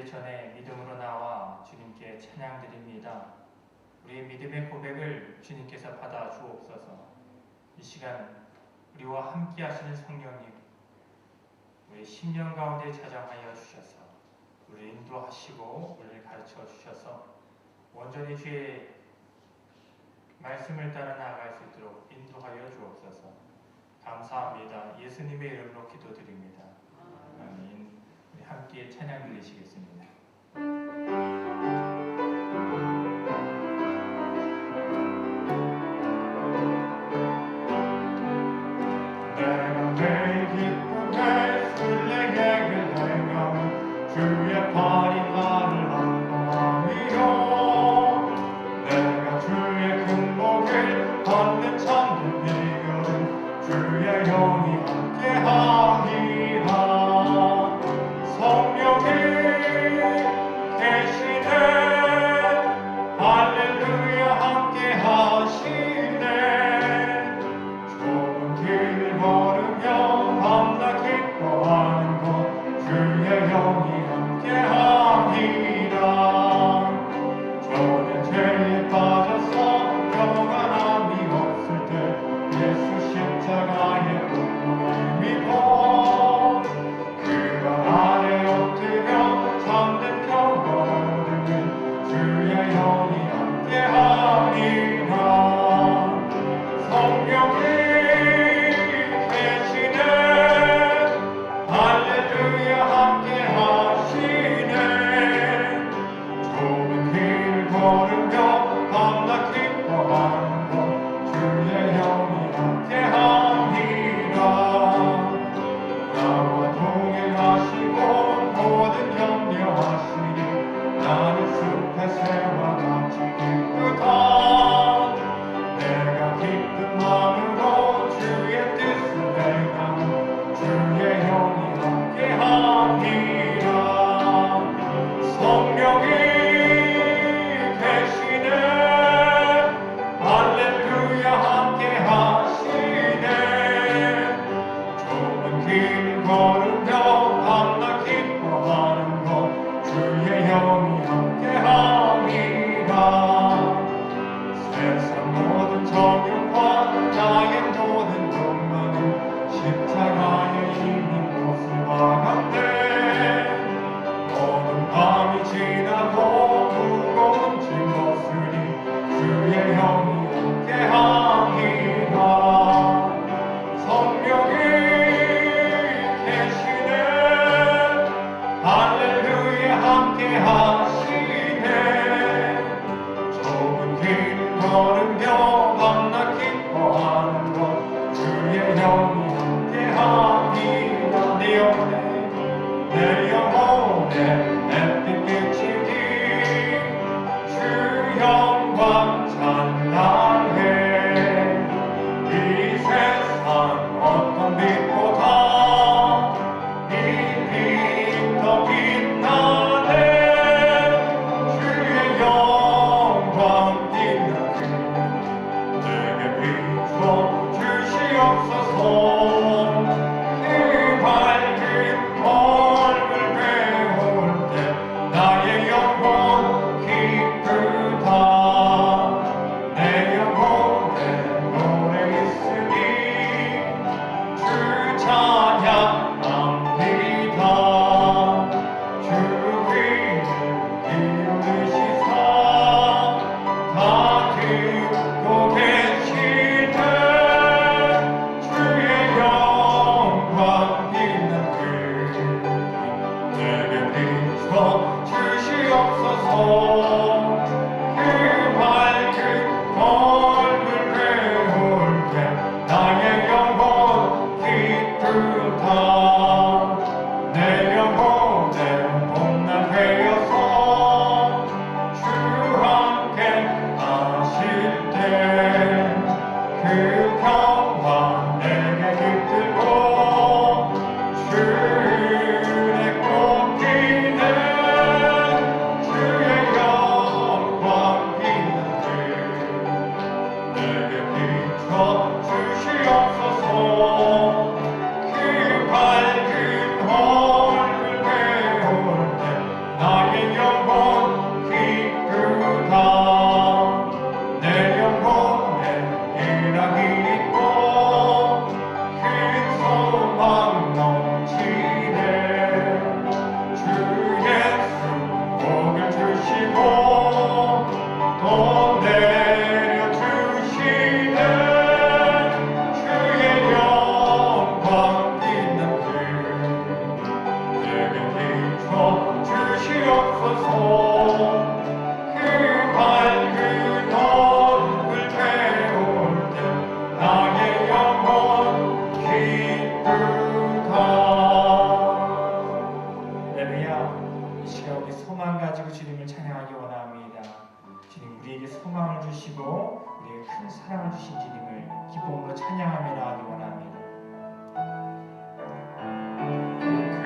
전에 믿음으로 나와 주님께 찬양드립니다. 우리의 믿음의 고백을 주님께서 받아 주옵소서. 이 시간 우리와 함께 하시는 성령님, 우리 심령 가운데 자정하여 주셔서 우리를 인도하시고 우리를 가르쳐 주셔서 온전히 주의 말씀을 따라 나아갈 수 있도록 인도하여 주옵소서. 감사합니다. 예수님의 이름으로 기도드립니다. 아멘. 우리 함께 찬양 드리시겠습니다. 내가 매일 기쁘게 술래객을 행하며 주의 팔이 나를 안보하며 내가 주의 큰 복을 받는 참된 비결은 주의 영이 함께하리라. 성령이 계시네 할렐루야 함께하시네. 좁은 길 걸으며 밤낮 기뻐하는 것 주의 영이 함께합니다. 저는 죄에 빠져서 평안함이 없을 때 예수 십자가의 분노를 믿고 그가 아래 엎드려 참된 평강을 얻으면 주의 영이 함께합니다. 성령이 계시네 할렐루야 함께하시네. 좁은 길 걸으며 밤낮 기뻐하는 것 주의 영이 함께합니다. 나와 동행하시고 모든 염려하시니 나는 숲의 새와 같이 기쁘다. 내가 기쁜 마음으로 주의 뜻을 행하며 주의 영이 함께합니다. 성령이 계시네 할렐루야 함께하시네. 좁은 길 걸으며 밤낮 기뻐하는 것 주의 영이 함께합니다. 세상 모든 정욕과 나의 모든 욕망은 십자가에 이미 못을 박았네. 모든 밤이 지나고 무거운 짐 벗으니 주의 영이 함께합니다. 성령이 계시네 할렐루야 함께하시네. 좁은 길 걸으며 밤낮 기뻐하는 것 주의 영이 함께합니다. 내 영혼에 햇빛 비치니 주 영광 찬양해. 이 세상 어떤 빛보다 이 빛 더 빛나네. 주의 영광 빛나게 내게 비춰 주시옵소서.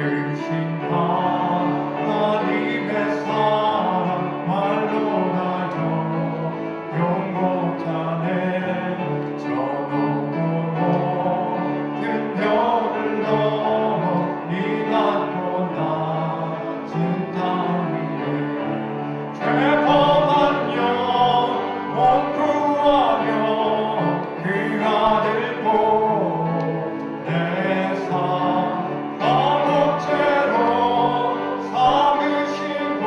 크신 하나님의 사랑 말로 나요 용고자네 저 높고 높은 별을 넘어 이 낮고 낮은 땅 위에 죄범한 영혼 구하며 그 아들 보내사 감옥죄로 삼으시고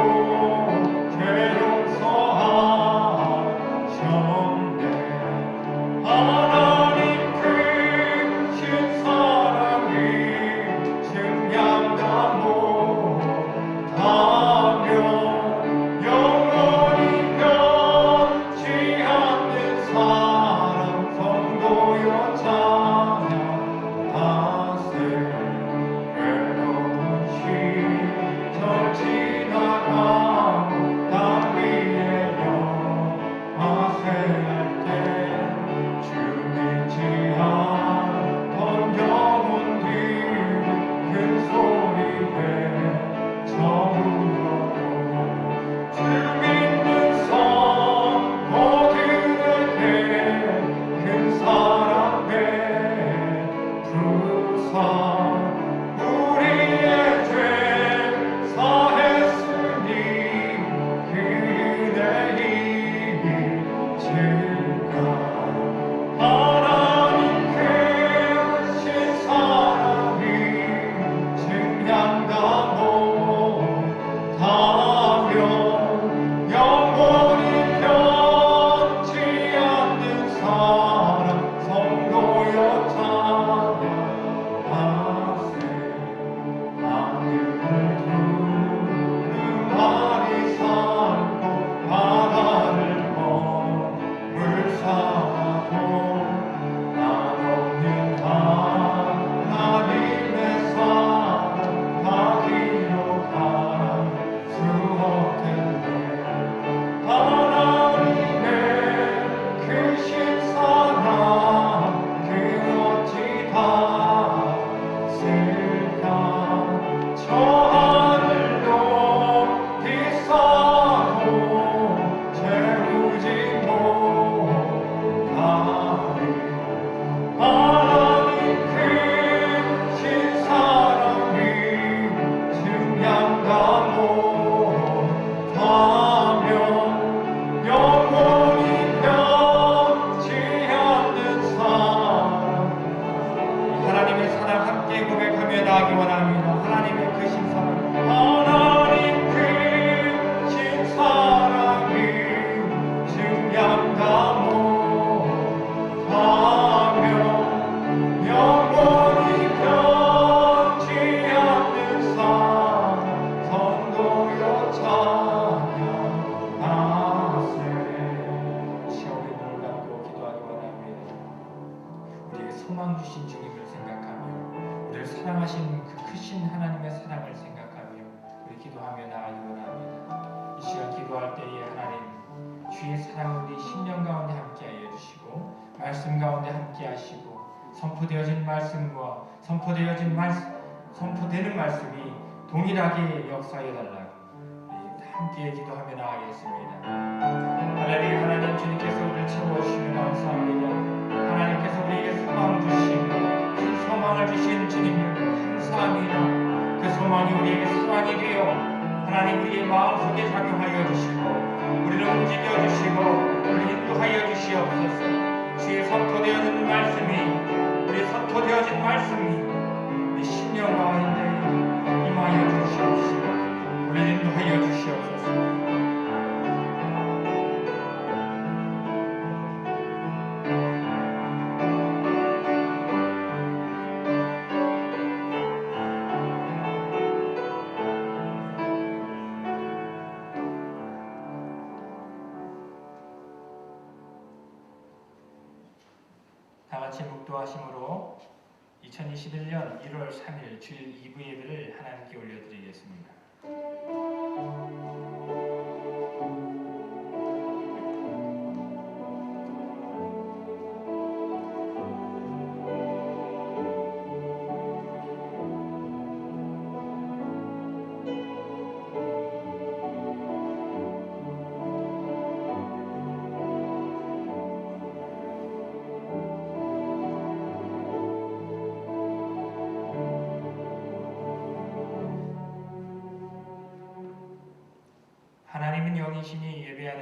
죄 용서하셨네 하나님 크신 사랑이 증량다 못하며 영원히 변치 않는 사랑 성도여 찬양하세 괴로운 시절 지나가고 땅 위에 영화세 할때 주 믿지 않던 영혼들이 큰 소리 외쳐울어도 주 믿는 성도들에게 큰 사랑 베푸사 우리의 죄 사했으니 그 은혜 힘이 질까 하나님 크신 사랑이 증량다 못하며 영원히 변치 않는 사랑 성도여 찬양하세 하늘을 두루마리 삼고 바다를 머물 삼아도 한없는 하나님의 사랑 다 기록할 수 없겠네 하나님의 크신 사랑 그 어찌 다 쓸까 저 하늘도 비싸고 채우지 못하리 하나님 크신 사랑이 증량다 못하며 영원히 변치 않는 사랑 하나님의 사랑 함께 고백하며 나아가기 원합니다. 하나님의 크신 사랑 하나님 크신 사랑이 증량다 못하며 영원히 변치 않는 사랑 성도여 찬양하세 시험의 눈을 감고 기도하기 원합니다. 우리에게 소망 주신 주님을 생각하며 우리를 사랑하신 그 크신 하나님의 사랑을 생각하며 우리 기도하며 나아가기 원합니다. 이 시간 기도할 때에 하나님 주의 사랑을 우리 심령 가운데 함께하여 주시고 말씀 가운데 함께하시고 선포되어진 말씀과 선포되는 말씀이 동일하게 역사해 달라고 함께 기도하며 나아가겠습니다. 할렐루야 하나님 주님께서 우리를 채워주시며 감사합니다. 하나님께서 우리에게 소망 주시고 큰 소망을 주신 주님을 감사합니다. 그 소망이 우리에게 사랑이 되어 하나님 우리의 마음속에 작용하여 주시고 우리를 움직여 주시고 우리를 인도하여 주시옵소서. 주의 선포되어진 말씀이 우리 심령 가운데 임하여 주시옵시고 우리를 인도하여 주시옵소서. 다 같이 묵도하심으로 2021년 1월 3일 주일 2부 예배를 하나님께 올려드리겠습니다.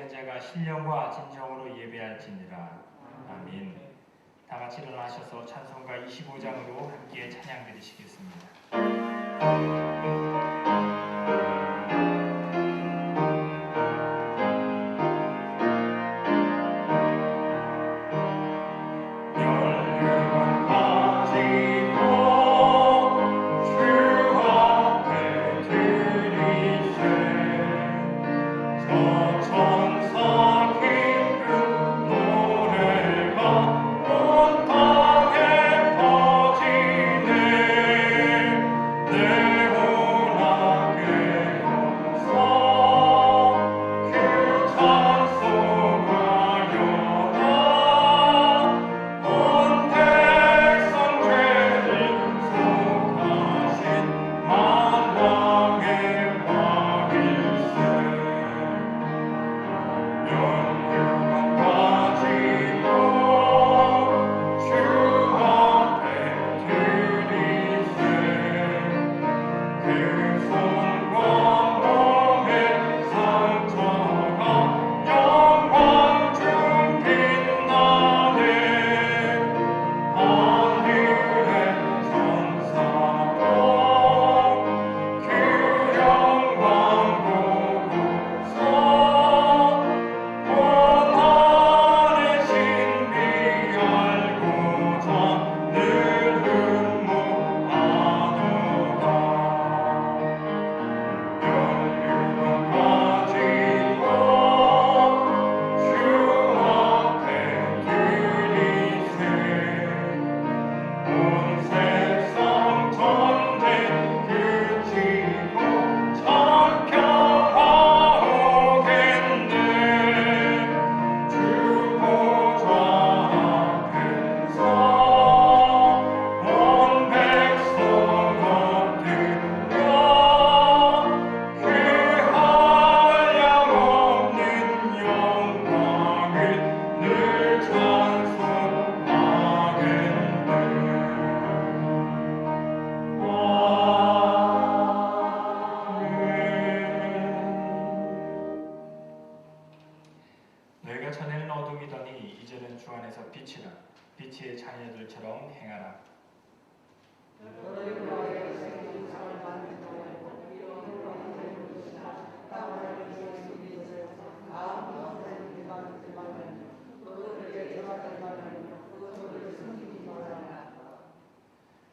모든 자가 신령과 진정으로 예배할지니라. 아멘. 다 같이 일어나셔서 찬송가 25장으로 함께 찬양 드리시겠습니다. 너희가 전에는 어둠이더니 이제는 주 안에서 빛이라. 빛의 자녀들처럼 행하라.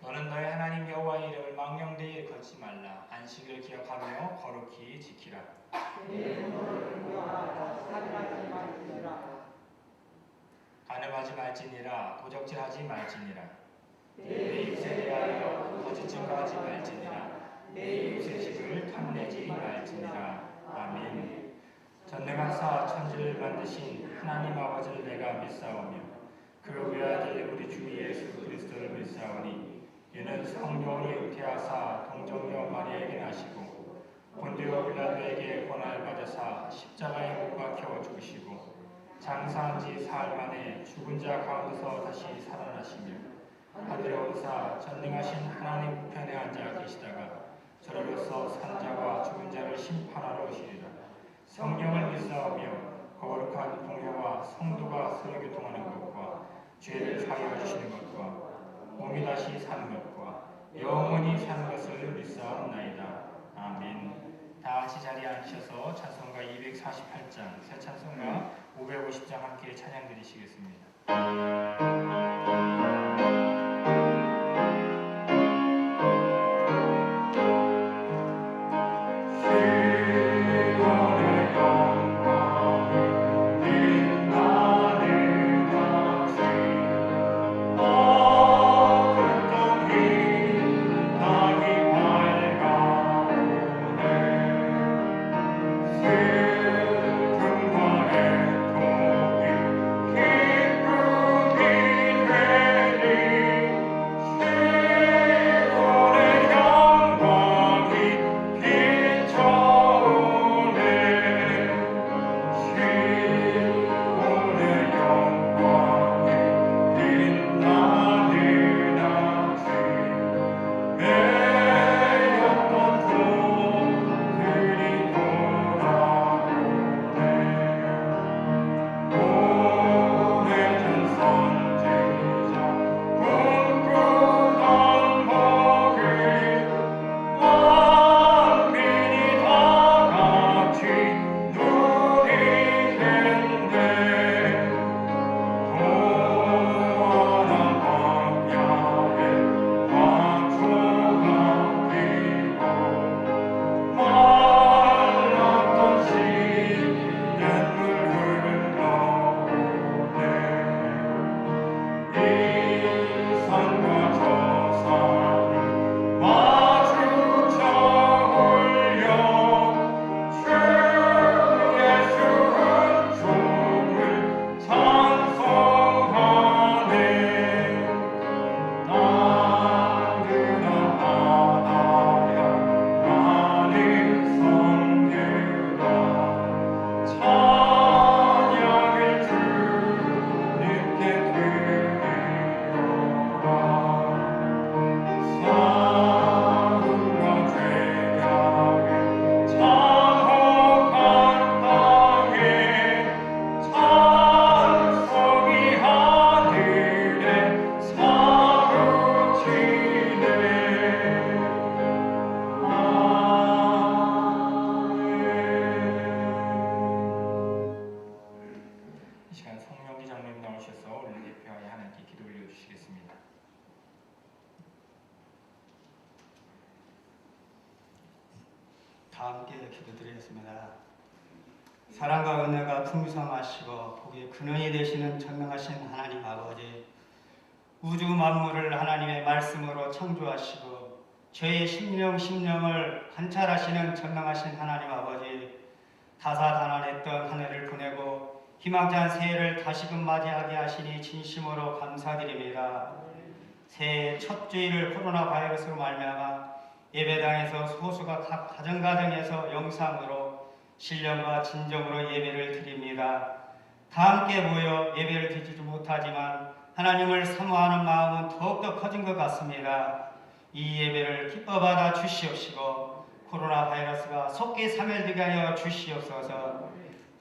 너는 너희 하나님 여호와의 이름을 망령되이 걸지 말라. 안식일을 기억하며 거룩히 지키라. 간음하지 말지니라. 도적질하지 말지니라. 내 이웃에 대하여 거짓 증거하지 말지니라. 내 이웃의 집을 탐내지 말지니라. 아멘. 전능하사 천지를 만드신 하나님 아버지를 내가 믿사오며 그 외아들 우리 주 예수 그리스도를 믿사오니 이는 성령으로 잉태하사 동정녀 마리아에게 나시고 본디오 빌라도에게 고난을 받으사 십자가에 못 박혀 죽으시고 장사한 지 사흘 만에 죽은 자 가운데서 다시 살아나시며 하늘에 오르사 전능하신 하나님 우편에 앉아 계시다가 저리로서 산자와 죽은 자를 심판하러 오시리라. 성령을 믿사오며 거룩한 공회와 성도가 서로 교통하는 것과 죄를 사하여 주시는 것과 몸이 다시 사는 것과 영원히 사는 것을 믿사옵나이다. 아멘. 다 같이 자리에 앉으셔서 찬송가 248장, 새 찬송가 550장 함께 찬양 드리시겠습니다. 기쁨이 다 함께 기도드리겠습니다. 사랑과 은혜가 풍성하시고 복의 근원이 되시는 전능하신 하나님 아버지, 우주 만물을 하나님의 말씀으로 창조하시고 저의 심령을 관찰하시는 전능하신 하나님 아버지, 다사다난했던 한 해를 보내고 희망찬 새해를 다시금 맞이하게 하시니 진심으로 감사드립니다. 새해 첫 주일을 코로나 바이러스로 말미암아 예배당에서 소수가 각 가정에서 영상으로 신령과 진정으로 예배를 드립니다. 다 함께 모여 예배를 드리지 못하지만 하나님을 사모하는 마음은 더욱더 커진 것 같습니다. 이 예배를 기뻐 받아 주시옵시고 코로나 바이러스가 속히 사멸되게 하여 주시옵소서.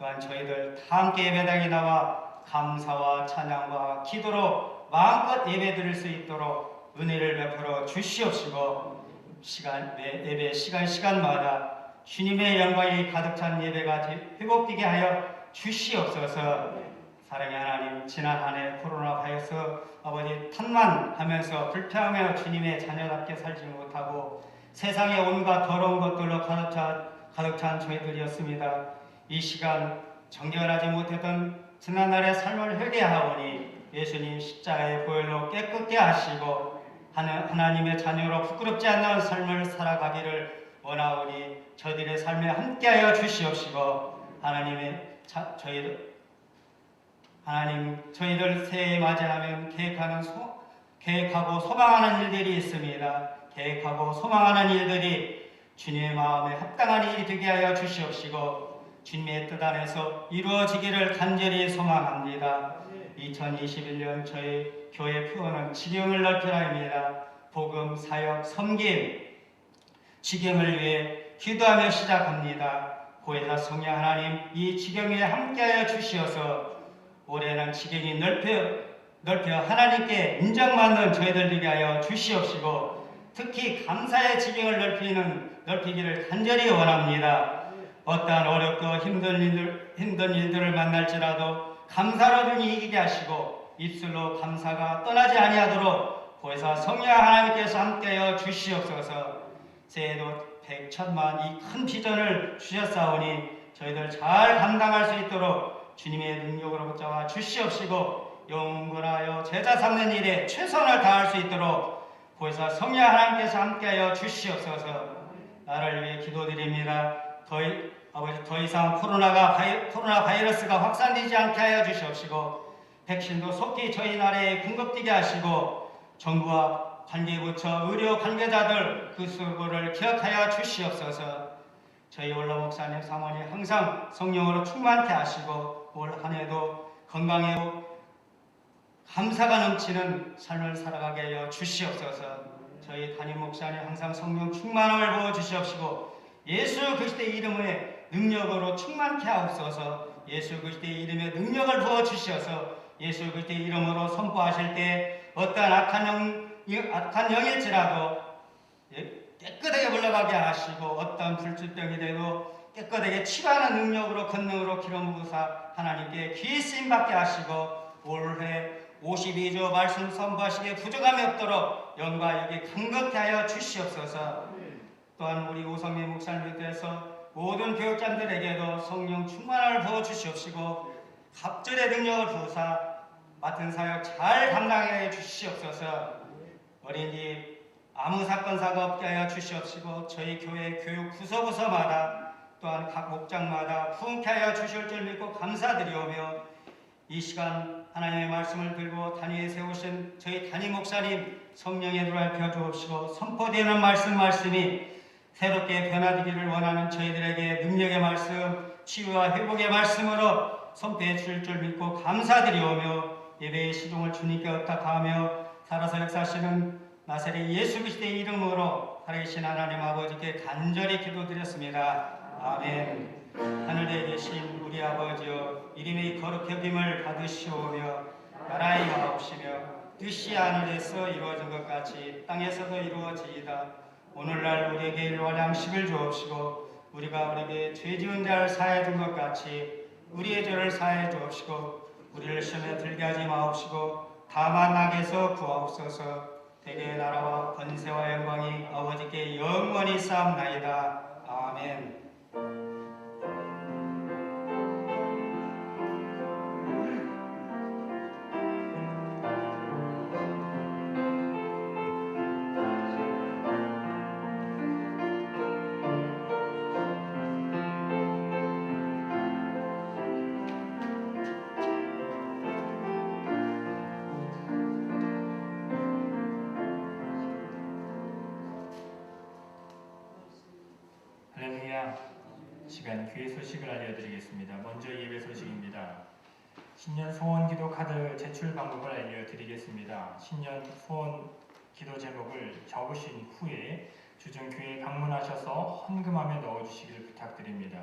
또한 저희들 다 함께 예배당에 나와 감사와 찬양과 기도로 마음껏 예배 드릴 수 있도록 은혜를 베풀어 주시옵시고 예배 시간마다 주님의 영광이 가득 찬 예배가 회복되게 하여 주시옵소서. 사랑의 하나님, 지난 한 해 코로나 바이러스 아버지 탄만하면서 불평하며 주님의 자녀답게 살지 못하고 세상의 온갖 더러운 것들로 가득 찬 저희들이었습니다. 이 시간 정결하지 못했던 지난날의 삶을 회개하오니 예수님 십자가의 보혈로 깨끗게 하시고 하나님의 자녀로 부끄럽지 않는 삶을 살아가기를 원하오니 저희들의 삶에 함께하여 주시옵시고 저희들 새해 맞이하면 계획하고 소망하는 일들이 있습니다. 계획하고 소망하는 일들이 주님의 마음에 합당한 일이 되게 하여 주시옵시고 주님의 뜻 안에서 이루어지기를 간절히 소망합니다. 2021년 저희 교회 표어는 지경을 넓히라입니다. 복음, 사역, 섬김, 지경을 위해 기도하며 시작합니다. 보혜사 성령 하나님, 이 지경에 함께하여 주시어서 올해는 지경이 넓혀 하나님께 인정받는 저희들 되게 하여 주시옵시고 특히 감사의 지경을 넓히기를 간절히 원합니다. 어떠한 어렵고 힘든 일들을 만날지라도 감사로 눈이 이기게 하시고 입술로 감사가 떠나지 아니하도록 보혜사 성령 하나님께서 함께하여 주시옵소서. 새해도 백천만 이 큰 비전을 주셨사오니 저희들 잘 감당할 수 있도록 주님의 능력으로 붙잡아 주시옵시고 영원하여 제자 삼는 일에 최선을 다할 수 있도록 보혜사 성령 하나님께서 함께하여 주시옵소서. 나를 위해 기도드립니다. 더 이상 코로나 바이러스가 확산되지 않게 하여 주시옵시고 백신도 속히 저희 나라에 공급되게 하시고 정부와 관계부처 의료 관계자들 그 수고를 기억하여 주시옵소서. 저희 원로 목사님 사모님 항상 성령으로 충만케 하시고 올 한 해도 건강하고 감사가 넘치는 삶을 살아가게 하여 주시옵소서. 저희 담임 목사님 항상 성령 충만함을 부어 주시옵시고 예수 그리스도의 이름의 능력으로 충만케 하옵소서. 예수 그리스도의 이름의 능력을 부어 주시어서 예수 그리스도의 이름으로 선포하실 때 어떠한 악한 영일지라도 깨끗하게 물러가게 하시고 어떤 불질병이 돼도 깨끗하게 치료하는 능력으로 권능으로 기름 부으사 하나님께 귀히 쓰임받게 하시고 올해 52조 말씀 선포하시기에 부족함이 없도록 영과 여기 강건케 하여 주시옵소서. 또한 우리 오성민 목사님에 대해서 모든 교육자들에게도 성령 충만함을 부어 주시옵시고 갑절의 능력을 부으사 맡은 사역 잘 감당해 주시옵소서. 어린이 아무 사건사가 없게 하여 주시옵시고 저희 교회 교육 부서마다 또한 각 목장마다 부흥케 하여 주실 줄 믿고 감사드리오며 이 시간 하나님의 말씀을 들고 단위에 세우신 저희 담임 목사님 성령의 눈을 펴주옵시고 선포되는 말씀이 새롭게 변화되기를 원하는 저희들에게 능력의 말씀, 치유와 회복의 말씀으로 선포해 주실 줄 믿고 감사드리오며 예배의 시종을 주님께 의탁하며 살아서 역사하시는 나사렛 예수 그리스도의 이름으로 살아계신 하나님 아버지께 간절히 기도드렸습니다. 아멘. 하늘에 계신 우리 아버지여 이름이 거룩히 여김을 받으시오며 나라의 마옵시며 뜻이 하늘에서 이루어진 것 같이 땅에서도 이루어지이다. 오늘날 우리에게 일용할 양식을 주옵시고 우리가 우리에게 죄 지은 자를 사하여 준 것 같이 우리의 죄를 사하여 주옵시고 우리를 시험에 들게 하지 마옵시고 다만 악에서 구하옵소서. 대개의 나라와 권세와 영광이 아버지께 영원히 쌓옵나이다. 아멘. 아멘. 할렐루야. 시간 교회 소식을 알려드리겠습니다. 먼저 예배 소식입니다. 신년 소원 기도 카드 제출 방법을 알려드리겠습니다. 신년 소원 기도 제목을 적으신 후에 주중 교회에 방문하셔서 헌금함에 넣어주시기를 부탁드립니다.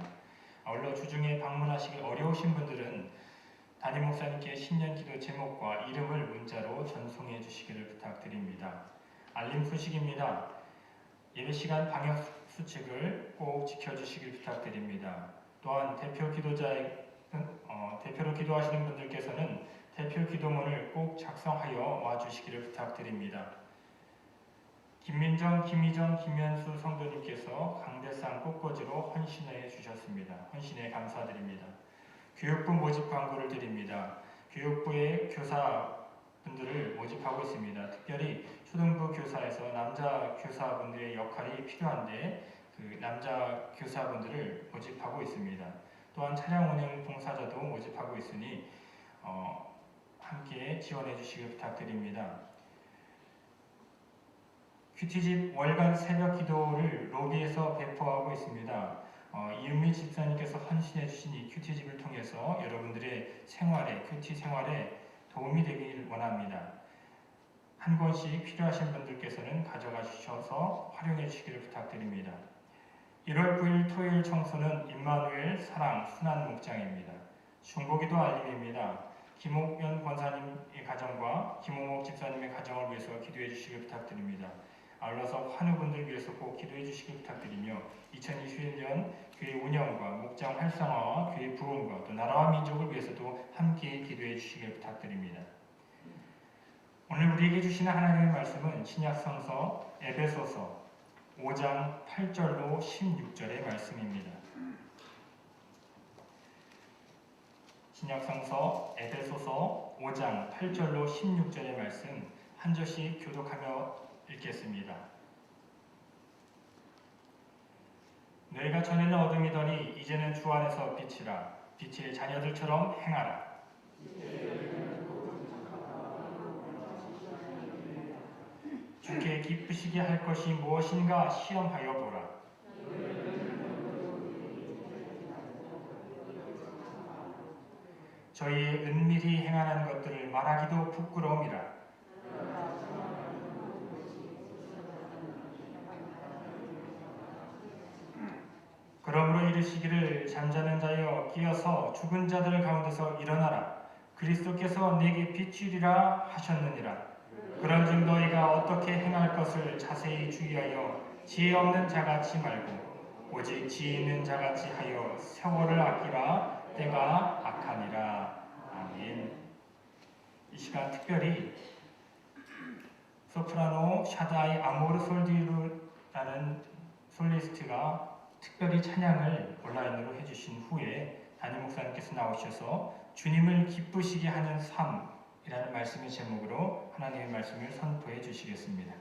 아울러 주중에 방문하시기 어려우신 분들은 담임 목사님께 신년 기도 제목과 이름을 문자로 전송해 주시기를 부탁드립니다. 알림 소식입니다. 예배 시간 방역 수칙을 꼭 지켜주시길 부탁드립니다. 또한 대표로 기도하시는 분들께서는 대표 기도문을 꼭 작성하여 와주시기를 부탁드립니다. 김민정, 김희정, 김현수 성도님께서 강대상 꽃꽂이로 헌신해 주셨습니다. 헌신에 감사드립니다. 교육부 모집 광고를 드립니다. 교육부의 교사분들을 모집하고 있습니다. 특별히 초등부 교사에서 남자 교사분들의 역할이 필요한데 그 남자 교사분들을 모집하고 있습니다. 또한 차량 운행 봉사자도 모집하고 있으니 함께 지원해 주시길 부탁드립니다. 큐티집 월간 새벽 기도를 로비에서 배포하고 있습니다. 이은미 집사님께서 헌신해 주신 이 큐티집을 통해서 여러분들의 생활에, 큐티 생활에 도움이 되길 원합니다. 한 권씩 필요하신 분들께서는 가져가 주셔서 활용해 주시기를 부탁드립니다. 1월 9일 토요일 청소는 임마누엘 사랑 순환 목장입니다. 중보기도 알림입니다. 김옥변 권사님의 가정과 김홍옥 집사님의 가정을 위해서 기도해 주시길 부탁드립니다. 아울러서 환우분들 위해서 꼭 기도해 주시길 부탁드리며 2021년 교회 운영과 목장 활성화와 교회 부흥과 또 나라와 민족을 위해서도 함께 기도해 주시길 부탁드립니다. 오늘 우리에게 주시는 하나님의 말씀은 신약성서 에베소서 5장 8절로 16절의 말씀입니다. 신약성서 에베소서 5장 8절로 16절의 말씀 한 절씩 교독하며 읽겠습니다. 너희가 전에는 어둠이더니 이제는 주 안에서 빛이라. 빛의 자녀들처럼 행하라. 주께 기쁘시게 할 것이 무엇인가 시험하여 보라. 저희의 은밀히 행하는 것들을 말하기도 부끄러움이라. 그러므로 이르시기를 잠자는 자여 깨어서 죽은 자들 가운데서 일어나라. 그리스도께서 내게 빛이리라 하셨느니라. 그런즉 너희가 어떻게 행할 것을 자세히 주의하여 지혜 없는 자같이 말고 오직 지혜 있는 자같이 하여 세월을 아끼라. 때가 악하니라. 아멘. 이 시간 특별히 소프라노 샤다이 아모르 솔디루라는 솔리스트가 특별히 찬양을 온라인으로 해주신 후에 담임 목사님께서 나오셔서 주님을 기쁘시게 하는 삶이라는 말씀의 제목으로 하나님의 말씀을 선포해 주시겠습니다.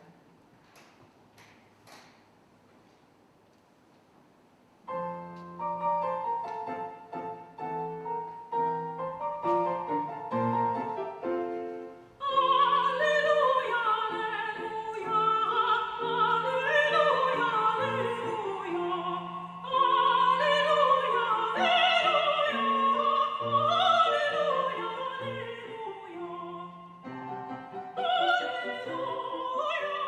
Alleluia.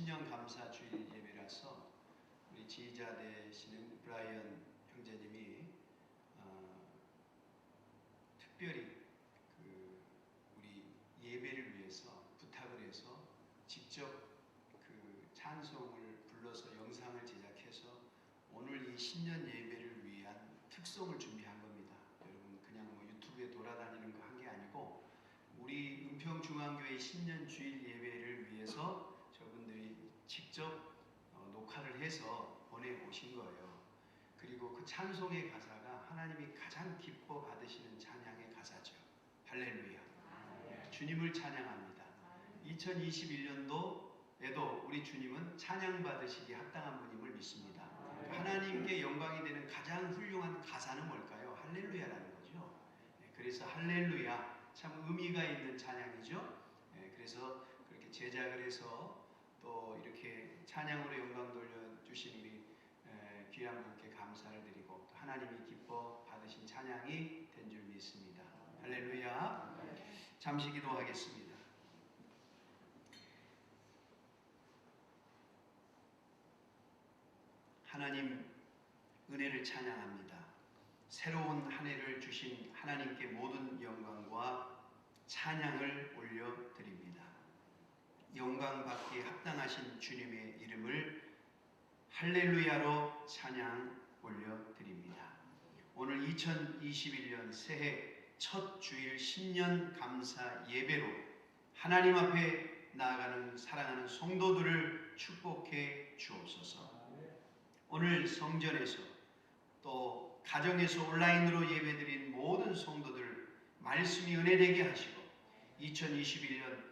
신년 감사 주일 예배라서 우리 지휘자 되시는 브라이언 형제님이 특별히 우리 예배를 위해서 부탁을 해서 직접 찬송을 불러서 영상을 제작해서 오늘 이 신년 예배를 위한 특송을 준비한 겁니다. 여러분 그냥 유튜브에 돌아다니는 거 한 게 아니고 우리 은평중앙교회 신년 주일 예배를 위해서 저분들이 직접 녹화를 해서 보내오신 거예요. 그리고 그 찬송의 가사가 하나님이 가장 기뻐 받으시는 찬양의 가사죠. 할렐루야. 주님을 찬양합니다. 2021년도에도 우리 주님은 찬양받으시기 합당한 분임을 믿습니다. 하나님께 영광이 되는 가장 훌륭한 가사는 뭘까요? 할렐루야라는 거죠. 그래서 할렐루야 참 의미가 있는 찬양이죠. 그래서 그렇게 제작을 해서 또 이렇게 찬양으로 영광 돌려주신 우리 귀한 분께 감사를 드리고 또 하나님이 기뻐 받으신 찬양이 된 줄 믿습니다. 할렐루야. 잠시 기도하겠습니다. 하나님 은혜를 찬양합니다. 새로운 한 해를 주신 하나님께 모든 영광과 찬양을 올려드립니다. 영광 받기에 합당하신 주님의 이름을 할렐루야로 찬양 올려드립니다. 오늘 2021년 새해 첫 주일 신년 감사 예배로 하나님 앞에 나아가는 사랑하는 성도들을 축복해 주옵소서. 오늘 성전에서 또 가정에서 온라인으로 예배드린 모든 성도들 말씀이 은혜되게 하시고 2021년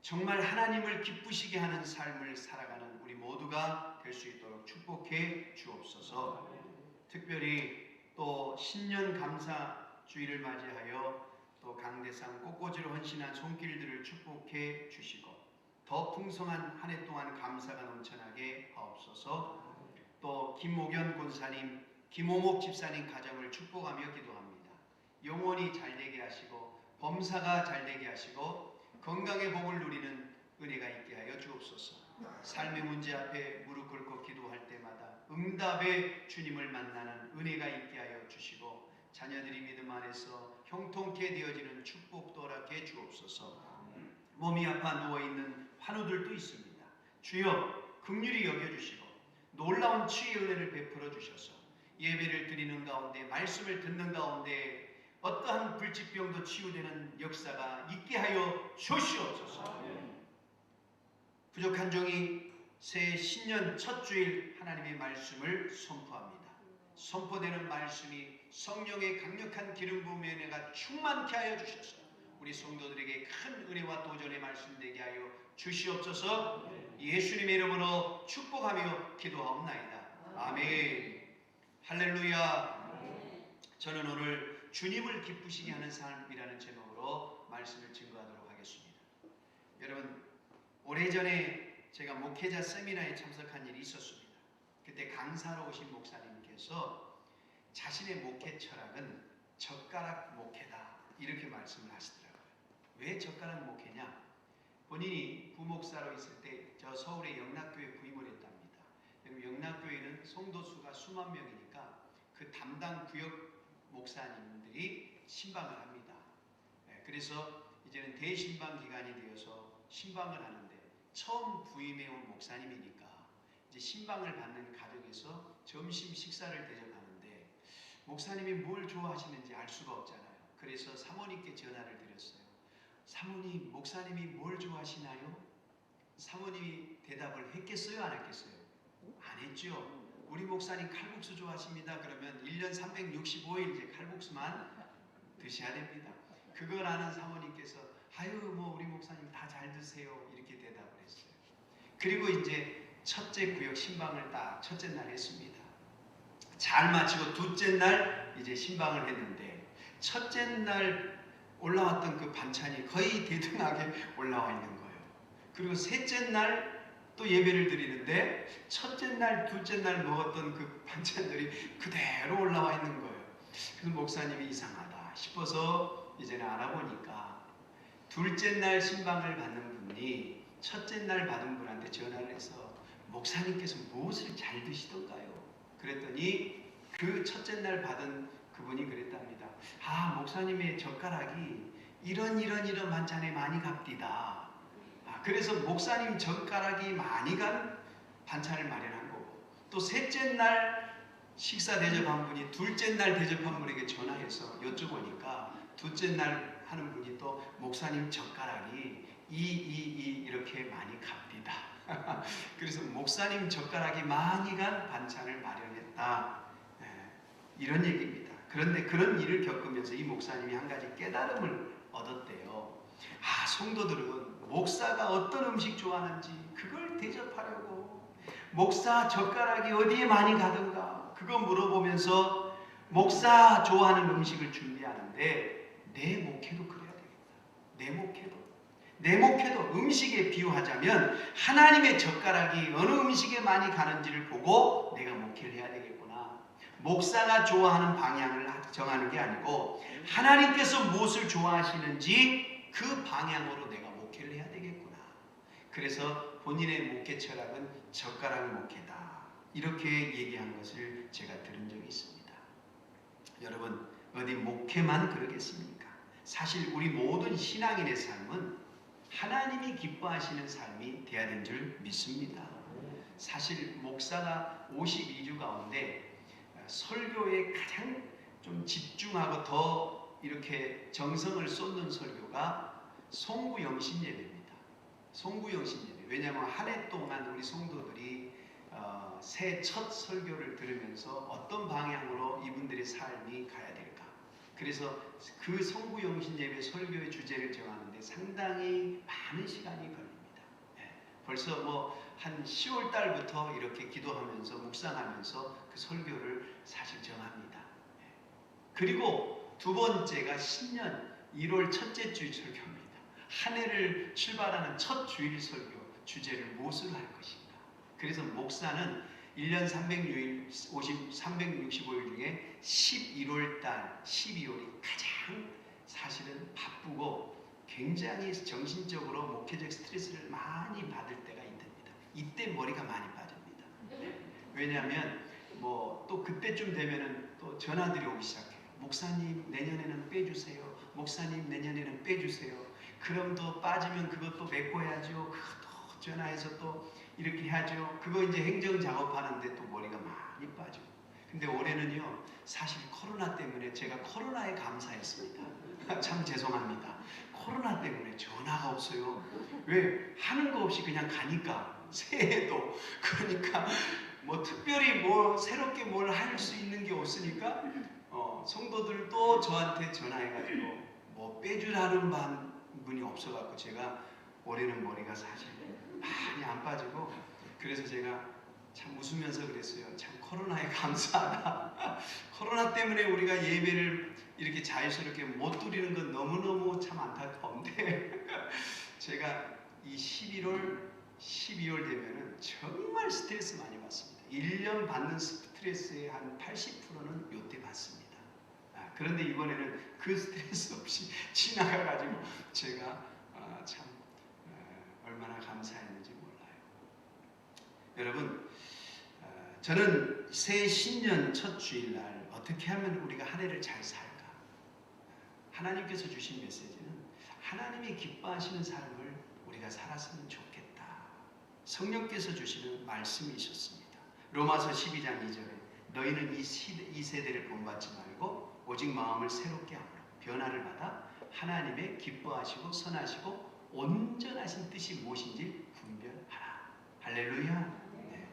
정말 하나님을 기쁘시게 하는 삶을 살아가는 우리 모두가 될 수 있도록 축복해 주옵소서. 특별히 또 신년 감사 주일을 맞이하여 또 강대상 꽃꽂이로 헌신한 손길들을 축복해 주시고 더 풍성한 한 해 동안 감사가 넘쳐나게 하옵소서. 또 김옥연 권사님, 김오목 집사님 가정을 축복하며 기도합니다. 영혼이 잘되게 하시고 범사가 잘되게 하시고 건강의 복을 누리는 은혜가 있게 하여 주옵소서. 삶의 문제 앞에 무릎 꿇고 기도할 때마다 응답의 주님을 만나는 은혜가 있게 하여 주시고 자녀들이 믿음 안에서 형통케 되어지는 축복도 허락해 주옵소서. 몸이 아파 누워있는 환우들도 있습니다. 주여 긍휼히 여겨주시고 놀라운 치유의 은혜를 베풀어 주셔서 예배를 드리는 가운데 말씀을 듣는 가운데 어떠한 불치병도 치유되는 역사가 있게 하여 주시옵소서. 부족한 종이 새해 신년 첫 주일 하나님의 말씀을 선포합니다. 선포되는 말씀이 성령의 강력한 기름 부음의 은혜가 충만케 하여 주셔서 우리 성도들에게 큰 은혜와 도전의 말씀 되게 하여 주시옵소서. 예수님의 이름으로 축복하며 기도하옵나이다. 아멘. 할렐루야. 저는 오늘 주님을 기쁘시게 하는 삶이라는 제목으로 말씀을 증거하도록 하겠습니다. 여러분, 오래전에 제가 목회자 세미나에 참석한 일이 있었습니다. 그때 강사로 오신 목사님께서 자신의 목회 철학은 젓가락 목회다 이렇게 말씀을 하시더라고요. 왜 젓가락 목회냐? 본인이 부목사로 있을 때 저 서울의 영락교회 부임을 했답니다. 영락교회는 성도 수가 수만 명이니까 그 담당 구역 목사님들이 신방을 합니다. 그래서 이제는 대신방 기간이 되어서 신방을 하는데 처음 부임해 온 목사님이니까 이제 신방을 받는 가족에서 점심 식사를 대접하는데 목사님이 뭘 좋아하시는지 알 수가 없잖아요. 그래서 사모님께 전화를 드렸어요. 사모님, 목사님이 뭘 좋아하시나요? 사모님이 대답을 했겠어요? 안 했겠어요? 안 했죠. 우리 목사님 칼국수 좋아하십니다. 그러면 1년 365일 이제 칼국수만 드셔야 됩니다. 그걸 아는 사모님께서 아유 뭐 우리 목사님 다 잘 드세요 이렇게 대답을 했어요. 그리고 이제 첫째 구역 신방을 딱 첫째 날 했습니다. 잘 마치고 둘째 날 이제 신방을 했는데 첫째 날 올라왔던 그 반찬이 거의 대등하게 올라와 있는 거예요. 그리고 셋째 날 또 예배를 드리는데 첫째 날, 둘째 날 먹었던 그 반찬들이 그대로 올라와 있는 거예요. 그래서 목사님이 이상하다 싶어서 이제는 알아보니까 둘째 날 신방을 받는 분이 첫째 날 받은 분한테 전화를 해서 목사님께서 무엇을 잘 드시던가요? 그랬더니 그 첫째 날 받은 그분이 그랬답니다. 아, 목사님의 젓가락이 이런 반찬에 많이 갑디다. 그래서 목사님 젓가락이 많이 간 반찬을 마련한 거고, 또 셋째 날 식사 대접한 분이 둘째 날 대접한 분에게 전화해서 여쭤보니까 둘째 날 하는 분이 또 목사님 젓가락이 이렇게 많이 갑디다. 그래서 목사님 젓가락이 많이 간 반찬을 마련했다. 이런 얘기입니다. 그런데 그런 일을 겪으면서 이 목사님이 한 가지 깨달음을 얻었대요. 아, 성도들은 목사가 어떤 음식 좋아하는지 그걸 대접하려고 목사 젓가락이 어디에 많이 가든가 그거 물어보면서 목사 좋아하는 음식을 준비하는데 내 목회도 그래야 되겠다. 내 목회도 음식에 비유하자면 하나님의 젓가락이 어느 음식에 많이 가는지를 보고 내가 목회를 해야 되겠구나. 목사가 좋아하는 방향을 정하는 게 아니고 하나님께서 무엇을 좋아하시는지 그 방향으로 내가 목회를 해야 되겠구나. 그래서 본인의 목회 철학은 젓가락 목회다. 이렇게 얘기한 것을 제가 들은 적이 있습니다. 여러분, 어디 목회만 그러겠습니까? 사실 우리 모든 신앙인의 삶은 하나님이 기뻐하시는 삶이 돼야 되는 줄 믿습니다. 사실 목사가 52주 가운데 설교에 가장 좀 집중하고 더 이렇게 정성을 쏟는 설교가 송구영신 예배입니다. 송구영신 예배. 왜냐하면 한 해 동안 우리 성도들이 새해 첫 설교를 들으면서 어떤 방향으로 이분들의 삶이 가야 될까. 그래서 그 송구영신 예배 설교의 주제를 정하는데 상당히 많은 시간이 걸립니다. 벌써 뭐 한 10월 달부터 이렇게 기도하면서 묵상하면서 그 설교를 사실 정합니다. 그리고 두 번째가 신년 1월 첫째 주일 설교입니다. 한 해를 출발하는 첫 주일 설교 주제를 무엇으로 할 것인가. 그래서 목사는 1년 365일 중에 11월 달 12월이 가장 사실은 바쁘고 굉장히 정신적으로 목회적 스트레스를 많이 받을 때가 있답니다. 이때 머리가 많이 빠집니다. 왜냐하면 뭐 또 그때쯤 되면은 또 전화들이 오기 시작해요. 목사님 내년에는 빼주세요. 목사님 내년에는 빼주세요. 그럼 또 빠지면 그것도 메꿔야죠. 그것도 전화해서 또 이렇게 해야죠. 그거 이제 행정 작업하는데 또 머리가 많이 빠지고. 근데 올해는요, 사실 코로나 때문에 제가 코로나에 감사했습니다. 참 죄송합니다. 코로나 때문에 전화가 없어요. 왜? 하는 거 없이 그냥 가니까. 새해도. 그러니까 뭐 특별히 뭐 새롭게 뭘 할 수 있는 게 없으니까 성도들도 저한테 전화해가지고 뭐 빼주라는 분이 없어갖고 제가 올해는 머리가 사실 많이 안 빠지고 그래서 제가 참 웃으면서 그랬어요. 참 코로나에 감사하다. 코로나 때문에 우리가 예배를 이렇게 자유스럽게 못 드리는 건 너무너무 참 안타까운데 제가 이 11월, 12월 되면은 정말 스트레스 많이 받습니다. 1년 받는 스트레스의 한 80%는 요때 받습니다. 그런데 이번에는 그 스트레스 없이 지나가가지고 제가 참 얼마나 감사했는지 몰라요. 여러분, 저는 새 신년 첫 주일날 어떻게 하면 우리가 한 해를 잘 살까? 하나님께서 주신 메시지는 하나님이 기뻐하시는 삶을 우리가 살았으면 좋겠다. 성령께서 주시는 말씀이 있었습니다. 로마서 12장 2절에 너희는 이 세대를 본받지 말고 오직 마음을 새롭게 함으로 변화를 받아 하나님의 기뻐하시고 선하시고 온전하신 뜻이 무엇인지 분별하라. 할렐루야. 네.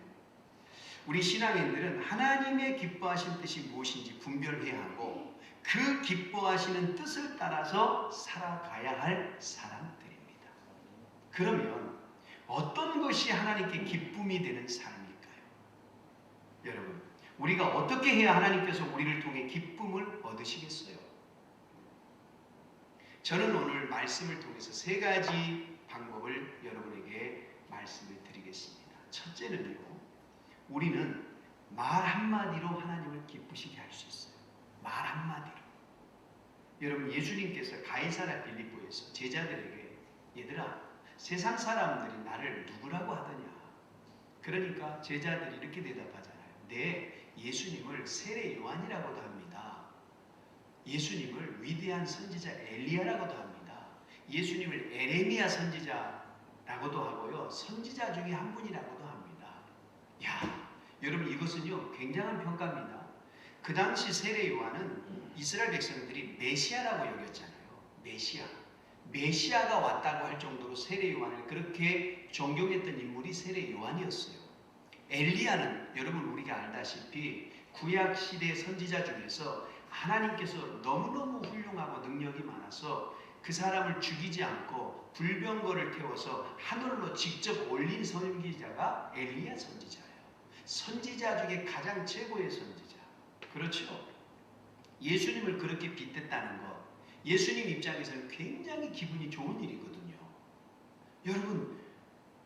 우리 신앙인들은 하나님의 기뻐하신 뜻이 무엇인지 분별해야 하고 그 기뻐하시는 뜻을 따라서 살아가야 할 사람들입니다. 그러면 어떤 것이 하나님께 기쁨이 되는 삶일까요? 여러분, 우리가 어떻게 해야 하나님께서 우리를 통해 기쁨을 얻으시겠어요? 저는 오늘 말씀을 통해서 세 가지 방법을 여러분에게 말씀을 드리겠습니다. 첫째는요, 우리는 말 한마디로 하나님을 기쁘시게 할 수 있어요. 말 한마디로. 여러분, 예수님께서 가이사랴 빌립보에서 제자들에게 얘들아, 세상 사람들이 나를 누구라고 하더냐? 그러니까 제자들이 이렇게 대답하잖아요. 네, 예수님을 세례 요한이라고도 합니다. 예수님을 위대한 선지자 엘리야라고도 합니다. 예수님을 에레미야 선지자라고도 하고요. 선지자 중에 한 분이라고도 합니다. 야, 여러분 이것은요 굉장한 평가입니다. 그 당시 세례 요한은 이스라엘 백성들이 메시아라고 여겼잖아요. 메시아가 왔다고 할 정도로 세례 요한을 그렇게 존경했던 인물이 세례 요한이었어요. 엘리야는 여러분 우리가 알다시피 구약 시대 선지자 중에서 하나님께서 너무너무 훌륭하고 능력이 많아서 그 사람을 죽이지 않고 불병거를 태워서 하늘로 직접 올린 선지자가 엘리야 선지자예요. 선지자 중에 가장 최고의 선지자. 그렇죠? 예수님을 그렇게 빗댔다는 것, 예수님 입장에서는 굉장히 기분이 좋은 일이거든요. 여러분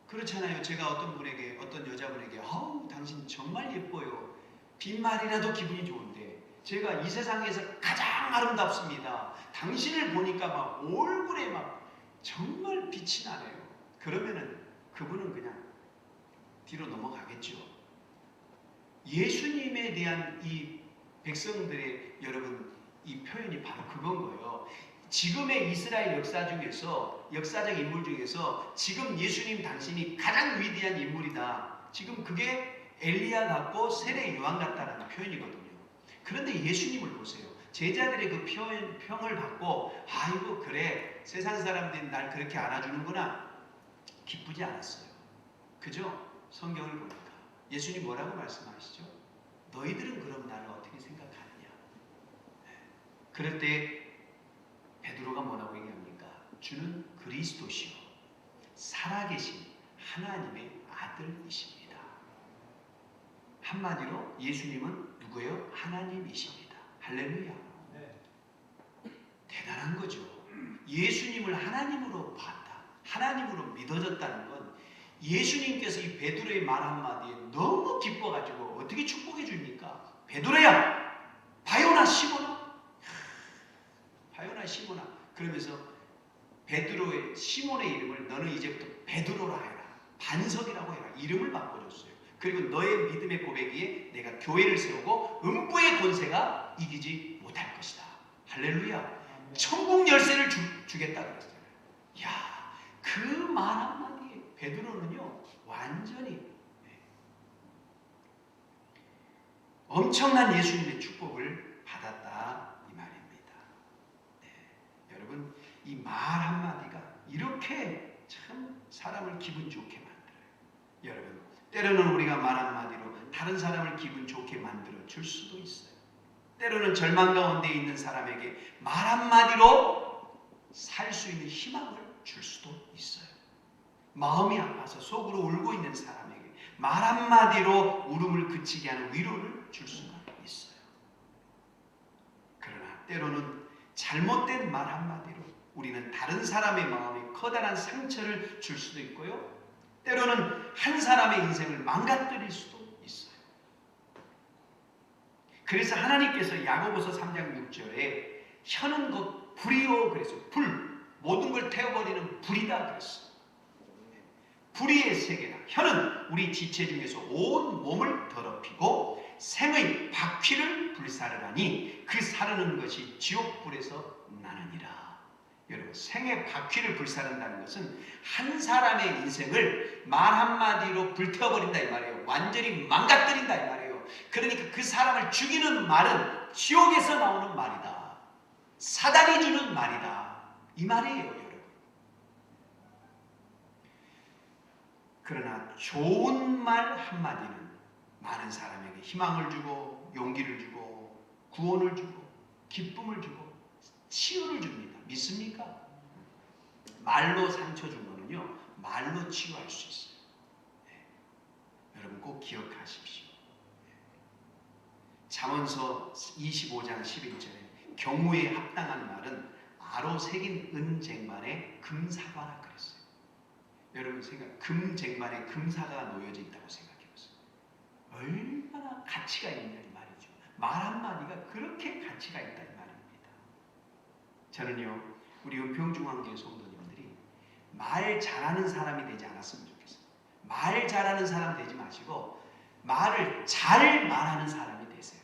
그렇잖아요. 제가 어떤 여자분에게 아우 당신 정말 예뻐요. 빈말이라도 기분이 좋은데 제가 이 세상에서 가장 아름답습니다. 당신을 보니까 막 얼굴에 막 정말 빛이 나네요. 그러면은 그분은 그냥 뒤로 넘어가겠죠. 예수님에 대한 이 백성들의 여러분 이 표현이 바로 그건 거예요. 지금의 이스라엘 역사 중에서 역사적 인물 중에서 지금 예수님 당신이 가장 위대한 인물이다. 지금 그게 엘리야 같고 세례 요한 같다는 표현이거든요. 그런데 예수님을 보세요. 제자들의 그 평을 받고 아이고 그래 세상 사람들이 날 그렇게 알아주는구나 기쁘지 않았어요. 그죠? 성경을 보니까 예수님 뭐라고 말씀하시죠? 너희들은 그럼 나를 어떻게 생각하느냐? 그럴 때 베드로가 뭐라고 얘기합니까? 주는 그리스도시요 살아계신 하나님의 아들이십니다. 한마디로 예수님은 누구예요? 하나님이십니다. 할렐루야. 네. 대단한 거죠. 예수님을 하나님으로 봤다. 하나님으로 믿어졌다는 건 예수님께서 이 베드로의 말 한마디에 너무 기뻐가지고 어떻게 축복해 줍니까? 베드로야! 바요나 시모나? 바요나 시모나. 그러면서 베드로의 시몬의 이름을 너는 이제부터 베드로라 해라. 반석이라고 해라. 이름을 바꿔줬어요. 그리고 너의 믿음의 고백에 내가 교회를 세우고 음부의 권세가 이기지 못할 것이다. 할렐루야. 천국 열쇠를 주겠다 그랬어요. 야, 그 말 한마디에 베드로는요 완전히 엄청난 예수님의 축복을 받았다 이 말입니다. 네, 여러분 이 말 한마디가 이렇게 참 사람을 기분 좋게 만들어요. 여러분 때로는 우리가 말 한마디로 다른 사람을 기분 좋게 만들어 줄 수도 있어요. 때로는 절망 가운데 있는 사람에게 말 한마디로 살 수 있는 희망을 줄 수도 있어요. 마음이 아파서 속으로 울고 있는 사람에게 말 한마디로 울음을 그치게 하는 위로를 줄 수가 있어요. 그러나 때로는 잘못된 말 한마디로 우리는 다른 사람의 마음에 커다란 상처를 줄 수도 있고요. 때로는 한 사람의 인생을 망가뜨릴 수도 있어요. 그래서 하나님께서 야고보서 3장 6절에 혀는 곧 불이요 그래서 불 모든 걸 태워버리는 불이다 그랬어요. 불의의 세계다. 혀는 우리 지체 중에서 온 몸을 더럽히고 생의 바퀴를 불사르라니 그 사르는 것이 지옥불에서 나느니라. 여러분 생의 바퀴를 불사른다는 것은 한 사람의 인생을 말 한마디로 불태워버린다 이 말이에요. 완전히 망가뜨린다 이 말이에요. 그러니까 그 사람을 죽이는 말은 지옥에서 나오는 말이다. 사단이 주는 말이다. 이 말이에요 여러분. 그러나 좋은 말 한마디는 많은 사람에게 희망을 주고 용기를 주고 구원을 주고 기쁨을 주고 치유를 줍니다. 믿습니까? 말로 상처 준 거는요 말로 치유할 수 있어요. 네. 여러분 꼭 기억하십시오. 네. 잠언서 25장 11절에 경우에 합당한 말은 아로 새긴 은쟁반에 금사과라 그랬어요. 여러분 금쟁반에 금사가 놓여져 있다고 생각해보세요. 얼마나 가치가 있냐 이 말이죠. 말 한마디가 그렇게 가치가 있다 이 말입니다. 저는요 우리 은평중앙교회 성도님들이 말 잘하는 사람이 되지 않았으면 좋겠어요. 말 잘하는 사람 되지 마시고 말을 잘 말하는 사람이 되세요.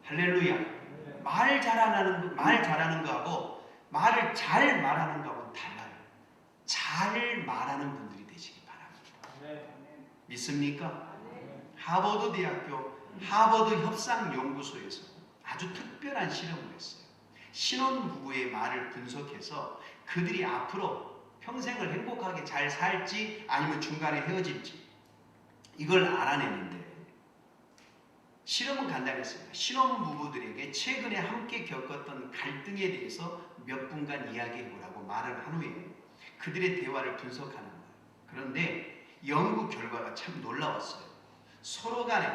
할렐루야. 말 잘하는 거하고 말을 잘 말하는 거하고는 달라요. 잘 말하는 분들이 되시기 바랍니다. 믿습니까? 하버드 대학교 하버드 협상연구소에서 아주 특별한 실험을 했어요. 신혼부부의 말을 분석해서 그들이 앞으로 평생을 행복하게 잘 살지 아니면 중간에 헤어질지 이걸 알아내는데 실험은 간단했습니다. 신혼부부들에게 최근에 함께 겪었던 갈등에 대해서 몇 분간 이야기해보라고 말을 한 후에 그들의 대화를 분석하는 거예요. 그런데 연구 결과가 참 놀라웠어요. 서로 간에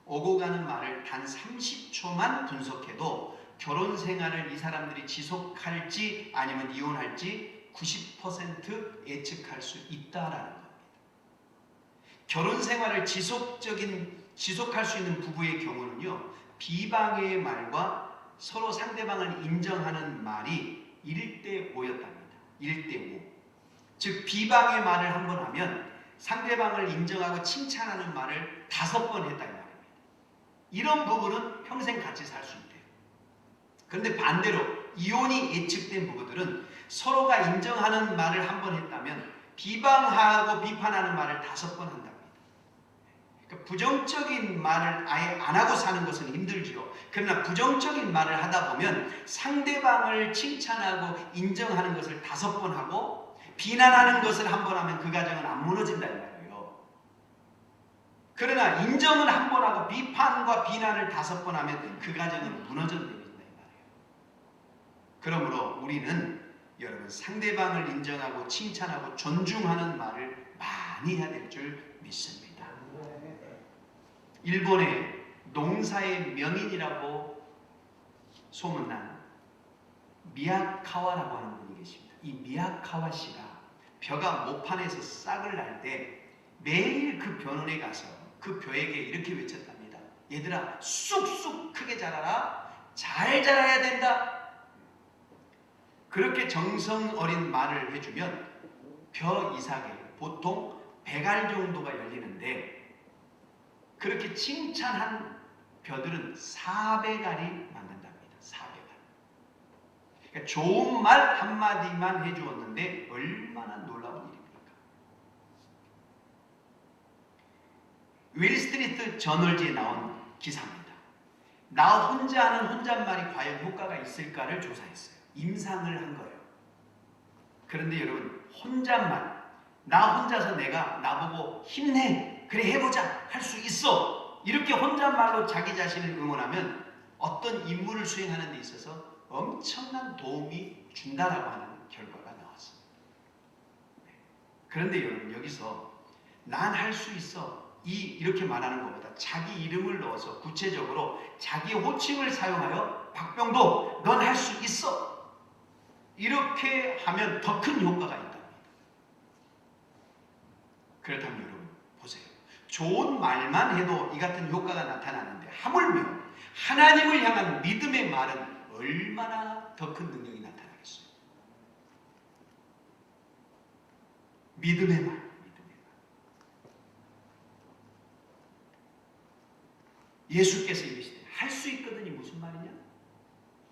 오고 가는 말을 단 30초만 분석해도 결혼 생활을 이 사람들이 지속할지 아니면 이혼할지 90% 예측할 수 있다라는 겁니다. 결혼 생활을 지속할 수 있는 부부의 경우는요, 비방의 말과 서로 상대방을 인정하는 말이 1대5였답니다. 1대5. 즉 비방의 말을 한 번 하면 상대방을 인정하고 칭찬하는 말을 5번 했다 이 말입니다. 이런 부부는 평생 같이 살 수 있대요. 그런데 반대로 이혼이 예측된 부부들은 서로가 인정하는 말을 한 번 했다면 비방하고 비판하는 말을 5번 한답니다. 그러니까 부정적인 말을 아예 안 하고 사는 것은 힘들지요. 그러나 부정적인 말을 하다 보면 상대방을 칭찬하고 인정하는 것을 5번 하고 비난하는 것을 한 번 하면 그 가정은 안 무너진다 이 말이에요. 그러나 인정은 한 번 하고 비판과 비난을 5번 하면 그 가정은 무너져버린다 이 말이에요. 그러므로 우리는 여러분 상대방을 인정하고 칭찬하고 존중하는 말을 많이 해야 될 줄 믿습니다. 일본의 농사의 명인이라고 소문난 미야카와라고 하는 분이 계십니다. 이 미야카와 씨가 벼가 모판에서 싹을 날 때 매일 그 벼눈에 가서 그 벼에게 이렇게 외쳤답니다. 얘들아 쑥쑥 크게 자라라. 잘 자라야 된다. 그렇게 정성 어린 말을 해주면 벼 이삭에 보통 100알 정도가 열리는데 그렇게 칭찬한 벼들은 400알이 만든답니다. 400알. 그러니까 좋은 말 한마디만 해주었는데 얼마나 놀라운 일입니까? 윌스트리트 저널지에 나온 기사입니다. 나 혼자 하는 혼잣말이 과연 효과가 있을까를 조사했어요. 임상을 한 거예요. 그런데 여러분 혼잣말 나 혼자서 내가 나보고 힘내 그래 해보자 할 수 있어 이렇게 혼잣말로 자기 자신을 응원하면 어떤 임무를 수행하는 데 있어서 엄청난 도움이 준다라고 하는 결과가 나왔습니다. 그런데 여러분 여기서 난 할 수 있어 이렇게 말하는 것보다 자기 이름을 넣어서 구체적으로 자기 호칭을 사용하여 박병도 넌 할 수 있어 이렇게 하면 더 큰 효과가 있답니다. 그렇다면 여러분 보세요. 좋은 말만 해도 이 같은 효과가 나타나는데 하물며 하나님을 향한 믿음의 말은 얼마나 더 큰 능력이 나타나겠어요. 믿음의 말. 예수께서 이르시되 할 수 있거든이 무슨 말이냐?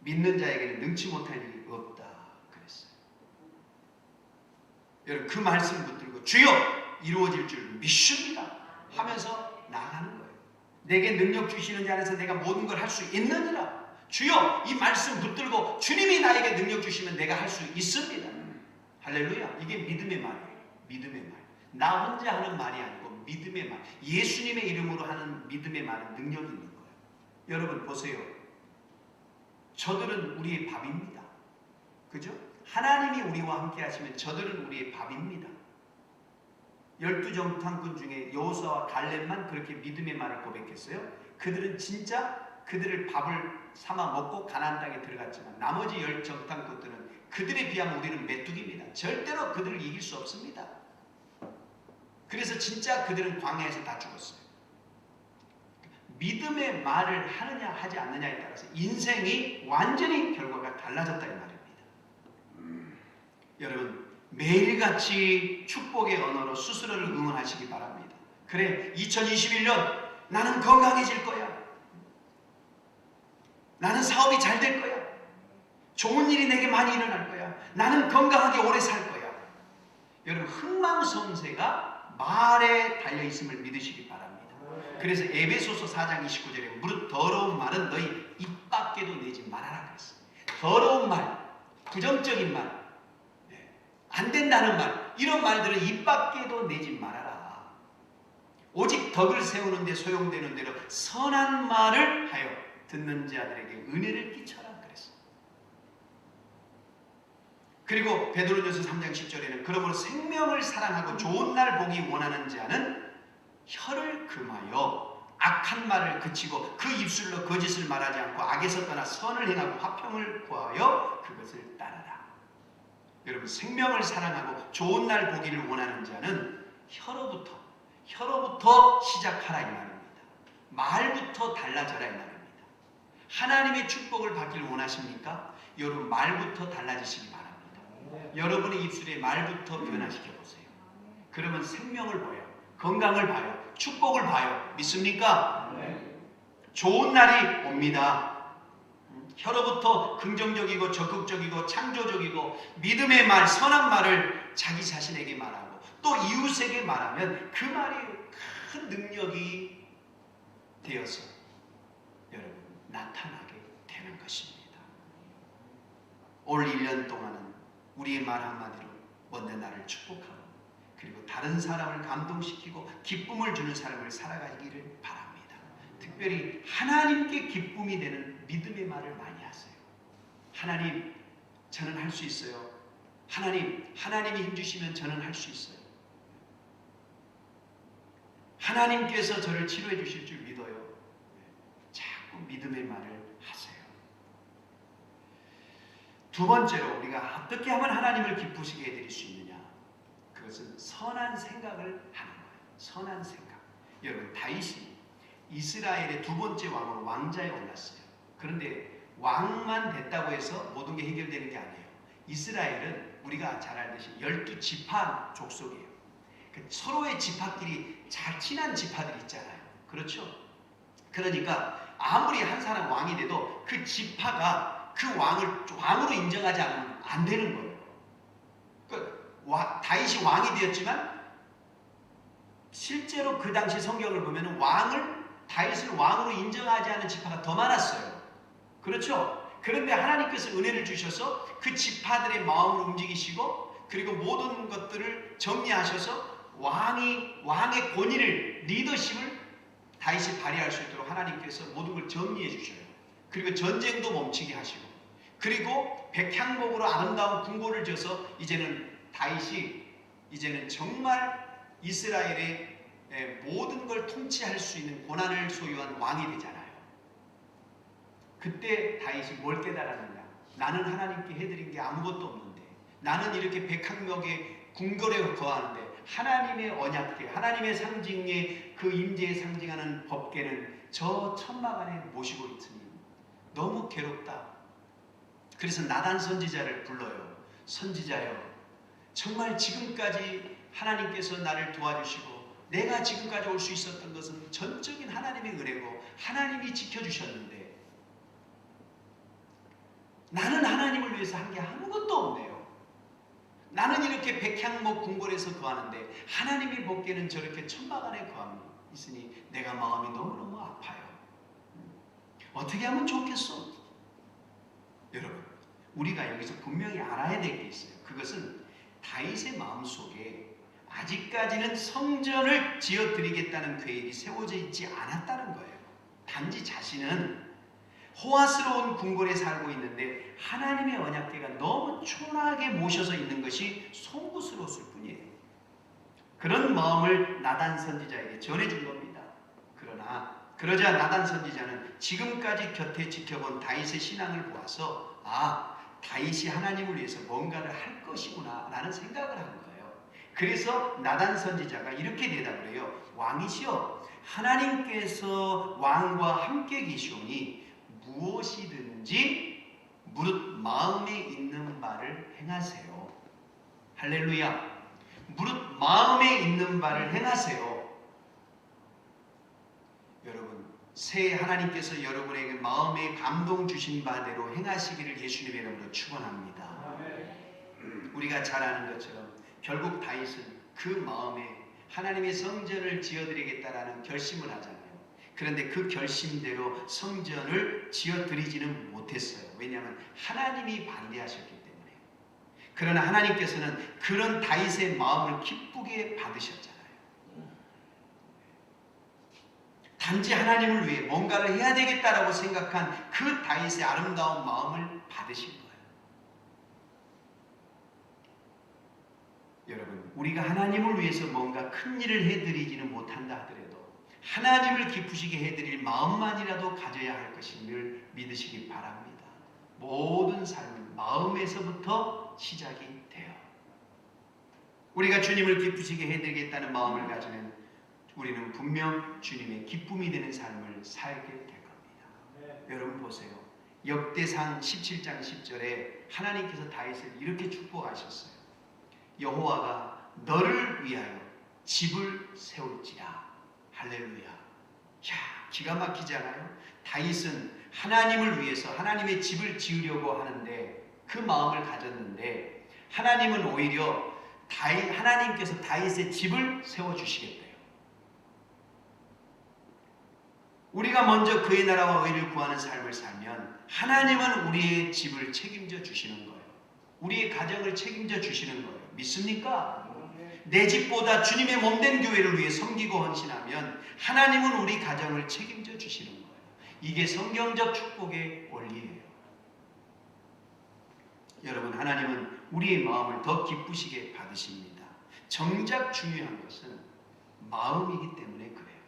믿는 자에게는 능치 못할 일이 없다 그랬어요. 여러분 그 말씀 붙들고 주여 이루어질 줄 믿습니다 하면서 나아가는 거예요. 내게 능력 주시는 자 안에서 내가 모든 걸 할 수 있느니라. 주여 이 말씀 붙들고 주님이 나에게 능력 주시면 내가 할 수 있습니다. 할렐루야. 이게 믿음의 말이에요. 믿음의 말. 나 혼자 하는 말이 아니고 믿음의 말. 예수님의 이름으로 하는 믿음의 말은 능력이 있는 거예요. 여러분 보세요. 저들은 우리의 밥입니다. 그죠? 하나님이 우리와 함께 하시면 저들은 우리의 밥입니다. 12정탐꾼 중에 여호수아와 갈렙만 그렇게 믿음의 말을 고백했어요. 그들은 진짜 그들을 밥을 삼아 먹고 가나안 땅에 들어갔지만 나머지 10정탐꾼들은 그들에 비하면 우리는 메뚜기입니다. 절대로 그들을 이길 수 없습니다. 그래서 진짜 그들은 광야에서 다 죽었어요. 믿음의 말을 하느냐 하지 않느냐에 따라서 인생이 완전히 결과가 달라졌다 이 말입니다. 여러분 매일같이 축복의 언어로 스스로를 응원하시기 바랍니다. 그래, 2021년 나는 건강해질 거야. 나는 사업이 잘 될 거야. 좋은 일이 내게 많이 일어날 거야. 나는 건강하게 오래 살 거야. 여러분, 흥망성쇠가 말에 달려있음을 믿으시기 바랍니다. 그래서 에베소서 4장 29절에 무릇 더러운 말은 너희 입 밖에도 내지 말아라 그랬어요. 더러운 말, 부정적인 말, 안 된다는 말, 이런 말들은 입 밖에도 내지 말아라. 오직 덕을 세우는 데 소용되는 대로 선한 말을 하여 듣는 자들에게 은혜를 끼쳐라 그랬어요. 그리고 베드로전서 3장 10절에는 그러므로 생명을 사랑하고 좋은 날 보기 원하는 자는 혀를 금하여 악한 말을 그치고 그 입술로 거짓을 말하지 않고 악에서 떠나 선을 행하고 화평을 구하여 그것을 따르라. 여러분, 생명을 사랑하고 좋은 날 보기를 원하는 자는 혀로부터 시작하라 이 말입니다. 말부터 달라져라 이 말입니다. 하나님의 축복을 받기를 원하십니까? 여러분, 말부터 달라지시기 바랍니다. 여러분의 입술에 말부터 변화시켜 보세요. 그러면 생명을 봐요, 건강을 봐요, 축복을 봐요. 믿습니까? 좋은 날이 옵니다. 혀로부터 긍정적이고 적극적이고 창조적이고 믿음의 말, 선한 말을 자기 자신에게 말하고 또 이웃에게 말하면 그 말이 큰 능력이 되어서 여러분 나타나게 되는 것입니다. 올 1년 동안은 우리의 말 한마디로 먼저 나를 축복하고 그리고 다른 사람을 감동시키고 기쁨을 주는 삶을 살아가기를 바랍니다. 특별히 하나님께 기쁨이 되는 믿음의 말을 많이 하세요. 하나님, 저는 할 수 있어요. 하나님이 힘주시면 저는 할 수 있어요. 하나님께서 저를 치료해 주실 줄 믿어요. 자꾸 믿음의 말을 하세요. 두 번째로 우리가 어떻게 하면 하나님을 기쁘시게 해드릴 수 있느냐? 그것은 선한 생각을 하는 거예요. 선한 생각. 여러분, 다윗이 이스라엘의 두 번째 왕으로 왕자에 올랐어요. 그런데 왕만 됐다고 해서 모든 게 해결되는 게 아니에요. 이스라엘은 우리가 잘 알듯이 12지파 족속이에요. 서로의 지파끼리 잘 친한 지파들이 있잖아요. 그렇죠? 그러니까 아무리 한 사람 왕이 돼도 그 지파가 그 왕을 왕으로 인정하지 않으면 안 되는 거예요. 다윗이 왕이 되었지만 실제로 그 당시 성경을 보면 다윗을 왕으로 인정하지 않는 지파가 더 많았어요. 그렇죠? 그런데 하나님께서 은혜를 주셔서 그 지파들의 마음을 움직이시고 그리고 모든 것들을 정리하셔서 왕의 권위를, 리더십을 다윗이 발휘할 수 있도록 하나님께서 모든 걸 정리해 주셔요. 그리고 전쟁도 멈추게 하시고 그리고 백향목으로 아름다운 궁궐을 지어서 다윗이 정말 이스라엘의 모든 걸 통치할 수 있는 권한을 소유한 왕이 되잖아요. 그때 다윗이 뭘 깨달았느냐? 나는 하나님께 해드린 게 아무것도 없는데, 나는 이렇게 백향목의 궁궐에 거하는데 하나님의 언약궤, 하나님의 상징의 그 임재에 상징하는 법궤는 저 천막 안에 모시고 있으니 너무 괴롭다. 그래서 나단 선지자를 불러요. 선지자여, 정말 지금까지 하나님께서 나를 도와주시고 내가 지금까지 올 수 있었던 것은 전적인 하나님의 은혜고 하나님이 지켜주셨는데 나는 하나님을 위해서 한 게 아무것도 없네요. 나는 이렇게 백향목 궁궐에서 거하는데 하나님의 법궤는 저렇게 천막 안에 거함이 있으니 내가 마음이 너무너무 아파요. 어떻게 하면 좋겠어? 여러분, 우리가 여기서 분명히 알아야 될 게 있어요. 그것은 다윗의 마음속에 아직까지는 성전을 지어드리겠다는 계획이 세워져 있지 않았다는 거예요. 단지 자신은 호화스러운 궁궐에 살고 있는데 하나님의 언약궤가 너무 초라하게 모셔서 있는 것이 송구스러웠을 뿐이에요. 그런 마음을 나단 선지자에게 전해준 겁니다. 그러자 나단 선지자는 지금까지 곁에 지켜본 다윗의 신앙을 보아서 다윗이 하나님을 위해서 뭔가를 할 것이구나 라는 생각을 한 거예요. 그래서 나단 선지자가 이렇게 대답을 해요. 왕이시여, 하나님께서 왕과 함께 계시오니 무엇이든지 무릇 마음에 있는 바를 행하세요. 할렐루야. 무릇 마음에 있는 바를 행하세요. 여러분, 새해 하나님께서 여러분에게 마음에 감동 주신 바대로 행하시기를 예수님의 이름으로 축원합니다. 우리가 잘 아는 것처럼 결국 다윗은 그 마음에 하나님의 성전을 지어드리겠다라는 결심을 하잖아요. 그런데 그 결심대로 성전을 지어드리지는 못했어요. 왜냐하면 하나님이 반대하셨기 때문에. 그러나 하나님께서는 그런 다윗의 마음을 기쁘게 받으셨잖아요. 단지 하나님을 위해 뭔가를 해야 되겠다라고 생각한 그 다윗의 아름다운 마음을 받으신 거예요. 여러분, 우리가 하나님을 위해서 뭔가 큰 일을 해드리지는 못한다 하더라도 하나님을 기쁘시게 해드릴 마음만이라도 가져야 할 것임을 믿으시기 바랍니다. 모든 삶은 마음에서부터 시작이 돼요. 우리가 주님을 기쁘시게 해드리겠다는 마음을 가지면 우리는 분명 주님의 기쁨이 되는 삶을 살게 될 겁니다. 여러분 보세요. 역대상 17장 10절에 하나님께서 다윗을 이렇게 축복하셨어요. 여호와가 너를 위하여 집을 세울지라. 할렐루야. 야, 기가 막히지 않아요? 다윗은 하나님을 위해서 하나님의 집을 지으려고 하는데 그 마음을 가졌는데 하나님은 오히려 하나님께서 다윗의 집을 세워주시겠대요. 우리가 먼저 그의 나라와 의를 구하는 삶을 살면 하나님은 우리의 집을 책임져 주시는 거예요. 우리의 가정을 책임져 주시는 거예요. 믿습니까? 내 집보다 주님의 몸된 교회를 위해 섬기고 헌신하면 하나님은 우리 가정을 책임져 주시는 거예요. 이게 성경적 축복의 원리예요. 여러분, 하나님은 우리의 마음을 더 기쁘시게 받으십니다. 정작 중요한 것은 마음이기 때문에 그래요.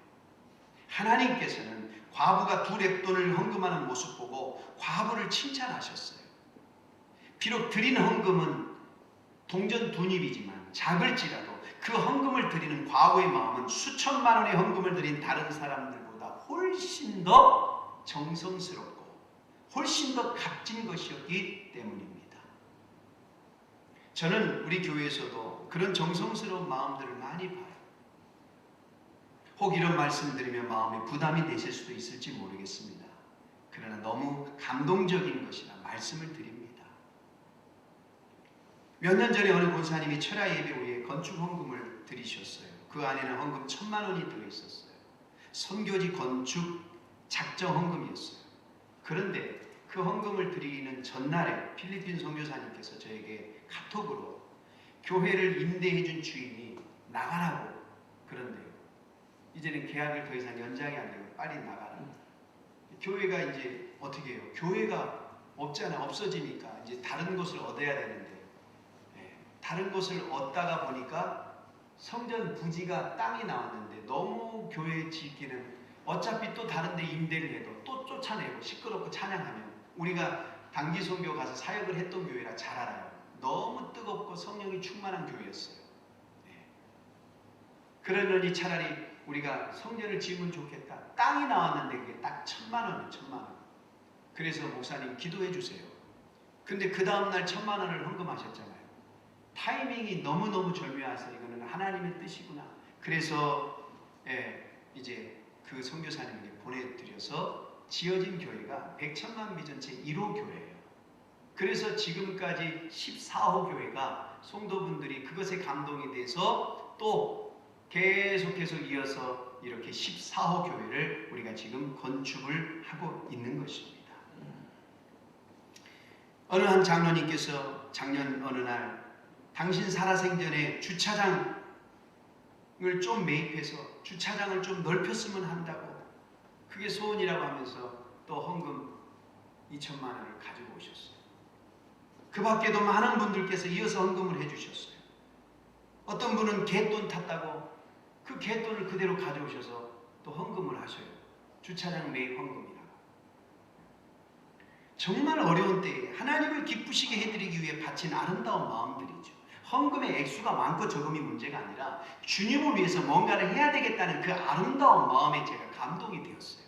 하나님께서는 과부가 2렙돈을 헌금하는 모습 보고 과부를 칭찬하셨어요. 비록 드린 헌금은 동전 2립이지만 작을지라도 그 헌금을 드리는 과부의 마음은 수천만 원의 헌금을 드린 다른 사람들보다 훨씬 더 정성스럽고 훨씬 더 값진 것이었기 때문입니다. 저는 우리 교회에서도 그런 정성스러운 마음들을 많이 봐요. 혹 이런 말씀드리면 마음에 부담이 되실 수도 있을지 모르겠습니다. 그러나 너무 감동적인 것이라 말씀을 드립니다. 몇 년 전에 어느 권사님이 철야 예배 후에 건축 헌금을 드리셨어요. 그 안에는 헌금 1,000만 원이 들어있었어요. 선교지 건축 작정 헌금이었어요. 그런데 그 헌금을 드리는 전날에 필리핀 선교사님께서 저에게 카톡으로 교회를 임대해 준 주인이 나가라고 그런데요. 이제는 계약을 더 이상 연장이 안 되고 빨리 나가라. 교회가 이제 어떻게 해요? 교회가 없어지니까 이제 다른 곳을 얻어야 되는데 다른 곳을 얻다가 보니까 성전 부지가 땅이 나왔는데 너무 교회 짓기는 어차피 또 다른 데 임대를 해도 또 쫓아내고 시끄럽고 찬양하면 우리가 단기 선교 가서 사역을 했던 교회라 잘 알아요. 너무 뜨겁고 성령이 충만한 교회였어요. 그러려니 차라리 우리가 성전을 지으면 좋겠다. 땅이 나왔는데 그게 딱 1,000만 원이에요. 1,000만 원. 그래서 목사님 기도해 주세요. 근데 그 다음날 1,000만 원을 헌금하셨잖아요. 타이밍이 너무너무 절묘해서 이거는 하나님의 뜻이구나. 그래서 이제 그 선교사님에게 보내드려서 지어진 교회가 100천만 비전체 1호 교회예요. 그래서 지금까지 14호 교회가 성도분들이 그것에 감동이 돼서 또 계속해서 이어서 이렇게 14호 교회를 우리가 지금 건축을 하고 있는 것입니다. 어느 한 장로님께서 작년 어느 날 당신 살아생전에 주차장을 좀 매입해서 주차장을 좀 넓혔으면 한다고 그게 소원이라고 하면서 또 헌금 2,000만 원을 가지고 오셨어요. 그 밖에도 많은 분들께서 이어서 헌금을 해주셨어요. 어떤 분은 갯돈 탔다고 그 갯돈을 그대로 가져오셔서 또 헌금을 하셔요. 주차장 매입 헌금이라고. 정말 어려운 때에 하나님을 기쁘시게 해드리기 위해 바친 아름다운 마음들이죠. 헌금의 액수가 많고 적음이 문제가 아니라 주님을 위해서 뭔가를 해야 되겠다는 그 아름다운 마음에 제가 감동이 되었어요.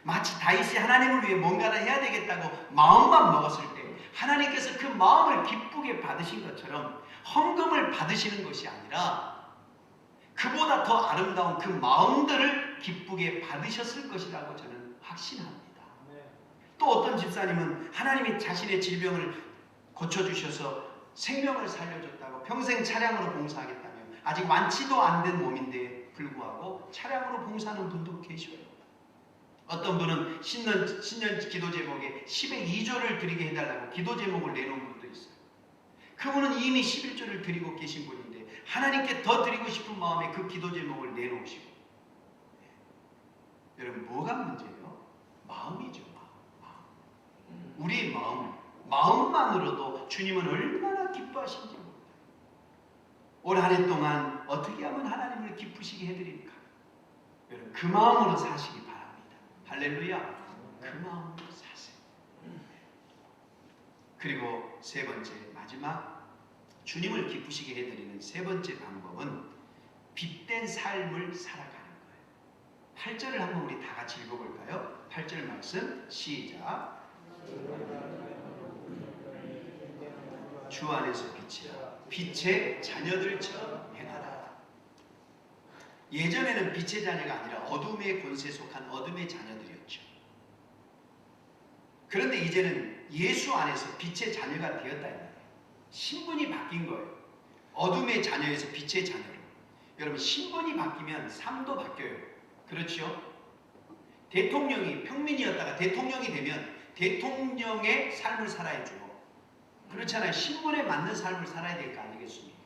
마치 다윗이 하나님을 위해 뭔가를 해야 되겠다고 마음만 먹었을 때 하나님께서 그 마음을 기쁘게 받으신 것처럼 헌금을 받으시는 것이 아니라 그보다 더 아름다운 그 마음들을 기쁘게 받으셨을 것이라고 저는 확신합니다. 또 어떤 집사님은 하나님이 자신의 질병을 고쳐주셔서 생명을 살려줬다고 평생 차량으로 봉사하겠다며 아직 완치도 안 된 몸인데 불구하고 차량으로 봉사하는 분도 계셔요. 어떤 분은 신년 기도 제목에 10의 2조를 드리게 해달라고 기도 제목을 내놓은 분도 있어요. 그분은 이미 11조를 드리고 계신 분인데 하나님께 더 드리고 싶은 마음에 그 기도 제목을 내놓으시고. 여러분, 뭐가 문제예요? 마음이죠. 마음. 우리의 마음만으로도 주님은 얼마나 기뻐하신지 모릅니다. 올 한 해 동안 어떻게 하면 하나님을 기쁘시게 해드릴까? 여러분, 그 마음으로 사시기 바랍니다. 할렐루야. 그 마음으로 사세요. 그리고 세 번째, 마지막 주님을 기쁘시게 해드리는 세 번째 방법은 빛된 삶을 살아가는 거예요. 8절을 한번 우리 다 같이 읽어볼까요? 8절 말씀 시작. 주 안에서 빛이라 빛의 자녀들처럼 행하라. 예전에는 빛의 자녀가 아니라 어둠의 권세에 속한 어둠의 자녀들이었죠. 그런데 이제는 예수 안에서 빛의 자녀가 되었다 이 말이에요. 신분이 바뀐 거예요. 어둠의 자녀에서 빛의 자녀로. 여러분, 신분이 바뀌면 삶도 바뀌어요. 그렇죠? 대통령이 평민이었다가 대통령이 되면 대통령의 삶을 살아야죠. 그렇잖아요. 신분에 맞는 삶을 살아야 될 거 아니겠습니까?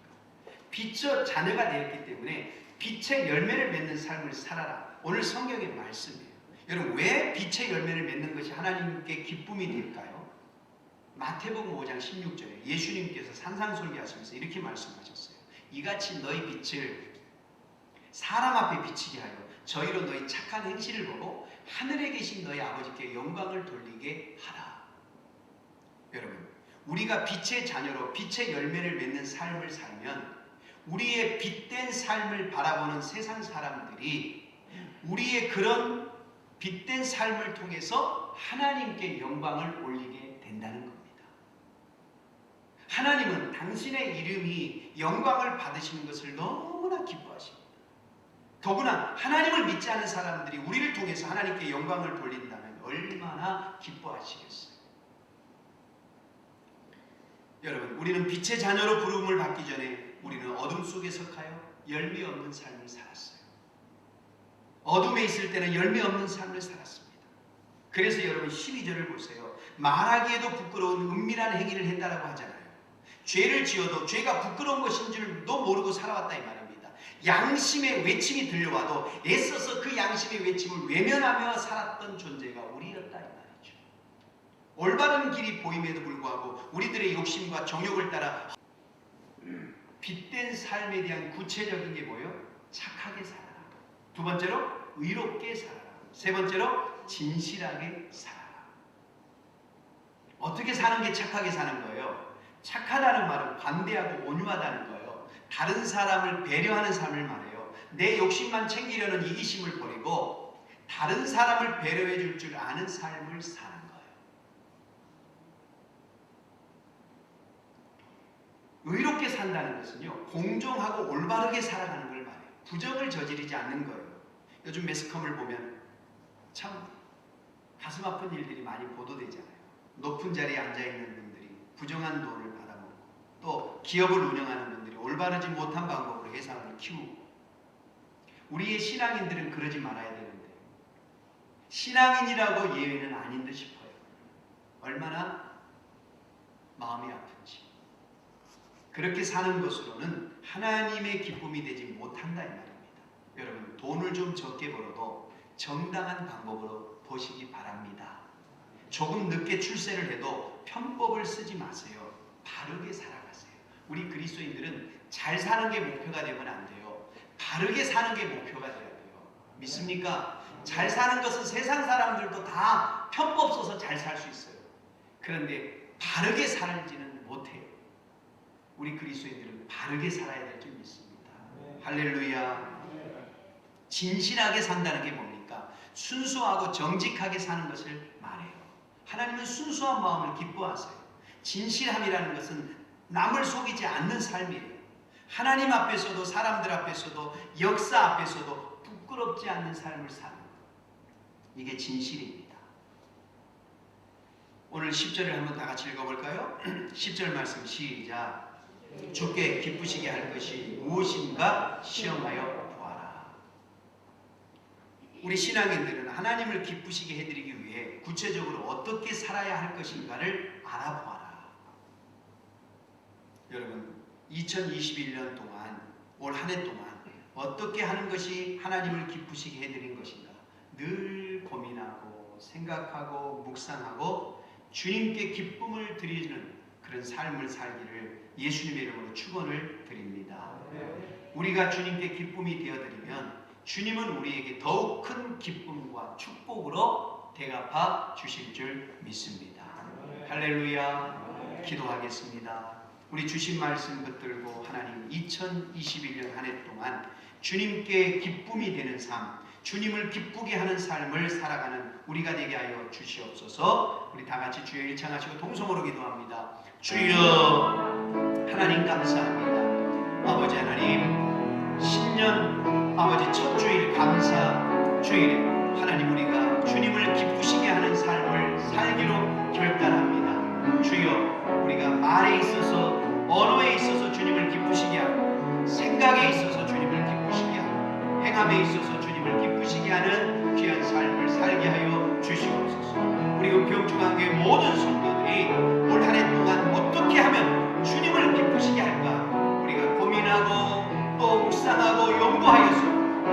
빛의 자녀가 되었기 때문에 빛의 열매를 맺는 삶을 살아라. 오늘 성경의 말씀이에요. 여러분, 왜 빛의 열매를 맺는 것이 하나님께 기쁨이 될까요? 마태복음 5장 16절에 예수님께서 산상설교하시면서 이렇게 말씀하셨어요. 이같이 너희 빛을 사람 앞에 비치게 하여 저희로 너희 착한 행실을 보고 하늘에 계신 너희 아버지께 영광을 돌리게 하라. 여러분, 우리가 빛의 자녀로 빛의 열매를 맺는 삶을 살면 우리의 빛된 삶을 바라보는 세상 사람들이 우리의 그런 빛된 삶을 통해서 하나님께 영광을 올리게 된다는 겁니다. 하나님은 당신의 이름이 영광을 받으시는 것을 너무나 기뻐하십니다. 더구나 하나님을 믿지 않은 사람들이 우리를 통해서 하나님께 영광을 돌린다면 얼마나 기뻐하시겠어요. 여러분, 우리는 빛의 자녀로 부름을 받기 전에 우리는 어둠 속에 속하여 열매 없는 삶을 살았어요. 어둠에 있을 때는 열매 없는 삶을 살았습니다. 그래서 여러분 12절을 보세요. 말하기에도 부끄러운 은밀한 행위를 했다라고 하잖아요. 죄를 지어도 죄가 부끄러운 것인 줄도 모르고 살아왔다 이 말입니다. 양심의 외침이 들려와도 애써서 그 양심의 외침을 외면하며 살았던 존재가 우리였다 이 말이죠. 올바른 길이 보임에도 불구하고 우리들의 욕심과 정욕을 따라 빛된 삶에 대한 구체적인 게 뭐예요? 착하게 살아라. 두 번째로 의롭게 살아라. 세 번째로 진실하게 살아라. 어떻게 사는 게 착하게 사는 거예요? 착하다는 말은 관대하고 온유하다는 거예요. 다른 사람을 배려하는 삶을 말해요. 내 욕심만 챙기려는 이기심을 버리고 다른 사람을 배려해 줄 줄 아는 삶을 사는 거예요. 의롭게 산다는 것은요, 공정하고 올바르게 살아가는 걸 말해요. 부정을 저지르지 않는 거예요. 요즘 매스컴을 보면 참 가슴 아픈 일들이 많이 보도되잖아요. 높은 자리에 앉아있는 분들이 부정한 돈을 받아먹고 또 기업을 운영하는 분들이 올바르지 못한 방법으로 회사를 키우고. 우리의 신앙인들은 그러지 말아야 되는데 신앙인이라고 예외는 아닌 듯 싶어요. 얼마나 마음이 아픈지. 그렇게 사는 것으로는 하나님의 기쁨이 되지 못한다 이 말입니다. 여러분, 돈을 좀 적게 벌어도 정당한 방법으로 버시기 바랍니다. 조금 늦게 출세를 해도 편법을 쓰지 마세요. 바르게 살아가세요. 우리 그리스도인들은 잘 사는 게 목표가 되면 안 돼요. 바르게 사는 게 목표가 돼야 돼요. 믿습니까? 잘 사는 것은 세상 사람들도 다 편법 써서 잘 살 수 있어요. 그런데 바르게 살지는 못해요. 우리 그리스도인들은 바르게 살아야 될 줄 믿습니다. 할렐루야. 진실하게 산다는 게 뭡니까? 순수하고 정직하게 사는 것을 말해요. 하나님은 순수한 마음을 기뻐하세요. 진실함이라는 것은 남을 속이지 않는 삶이에요. 하나님 앞에서도 사람들 앞에서도 역사 앞에서도 부끄럽지 않는 삶을 사는 것. 이게 진실입니다. 오늘 10절을 한번 다 같이 읽어볼까요? 10절 말씀 시작. 주께 기쁘시게 할 것이 무엇인가 시험하여 보아라. 우리 신앙인들은 하나님을 기쁘시게 해드리기 위해 구체적으로 어떻게 살아야 할 것인가를 알아보아라. 여러분 2021년 동안 올 한 해 동안 어떻게 하는 것이 하나님을 기쁘시게 해드린 것인가 늘 고민하고 생각하고 묵상하고 주님께 기쁨을 드리는 그런 삶을 살기를 예수님의 이름으로 축원을 드립니다. 우리가 주님께 기쁨이 되어드리면 주님은 우리에게 더욱 큰 기쁨과 축복으로 대갚아 주실 줄 믿습니다. 할렐루야. 기도하겠습니다. 우리 주신 말씀 붙들고 하나님 2021년 한 해 동안 주님께 기쁨이 되는 삶, 주님을 기쁘게 하는 삶을 살아가는 우리가 되게 하여 주시옵소서. 우리 다 같이 주여 일창하시고 동성으로 기도합니다. 주여 하나님 감사합니다. 아버지 하나님 신년 아버지 첫 주일 감사 주일에 하나님 우리가 주님을 기쁘시게 하는 삶을 살기로 결단합니다. 주여 우리가 말에 있어서 언어에 있어서 주님을 기쁘시게 하고 생각에 있어서 주님을 기쁘시게 하고 행함에 있어서 주님을 기쁘시게 하는 귀한 삶을 살게 하여 주시옵소서. 우리 은평중앙교회 모든 성도들이 올 한 해 동안 어떻게 하면 주님을 기쁘시게 할까 우리가 고민하고 또 묵상하고 연구하여서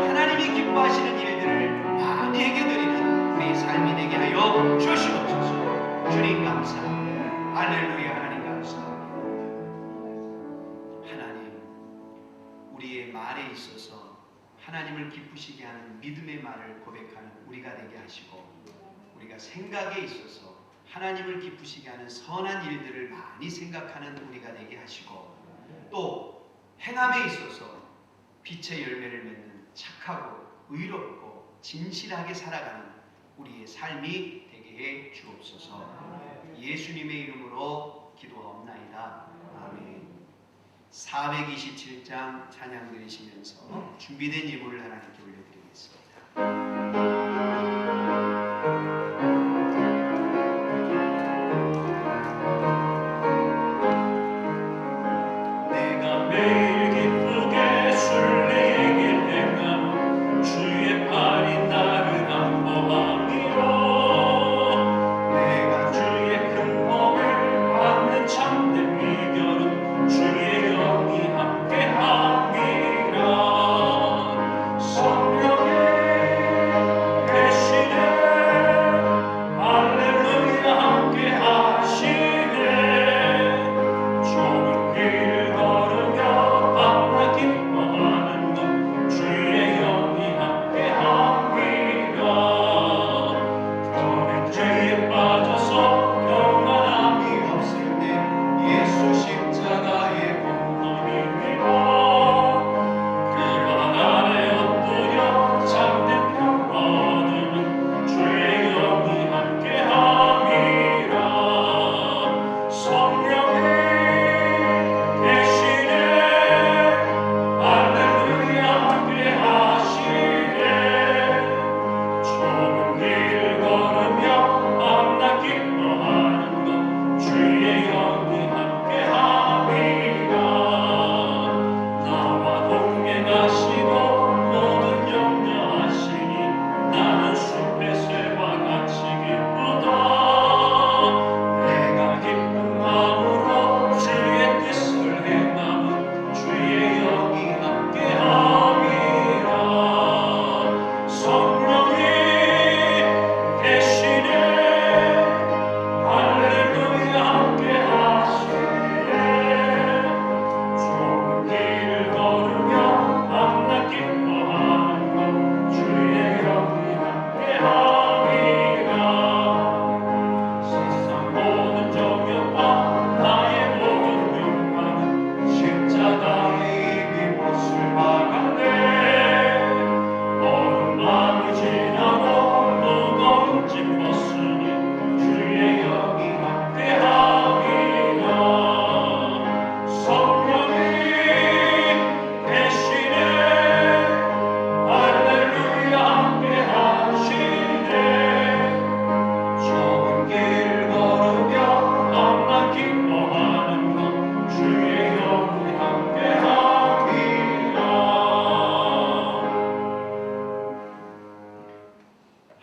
하나님이 기뻐하시는 일들을 많이 해결드리는 우리 삶이 되게 하여 주시옵소서. 주님 감사합니다. 할렐루야. 하나님 감사합니다. 하나님 우리의 말에 있어서 하나님을 기쁘시게 하는 믿음의 말을 고백하는 우리가 되게 하시고 우리가 생각에 있어서 하나님을 기쁘시게 하는 선한 일들을 많이 생각하는 우리가 되게 하시고 또 행함에 있어서 빛의 열매를 맺는 착하고 의롭고 진실하게 살아가는 우리의 삶이 되게 해 주옵소서. 예수님의 이름으로 기도하옵나이다. 아멘. 427장 찬양 드리시면서 준비된 예물을 하나님께 올려드리겠습니다.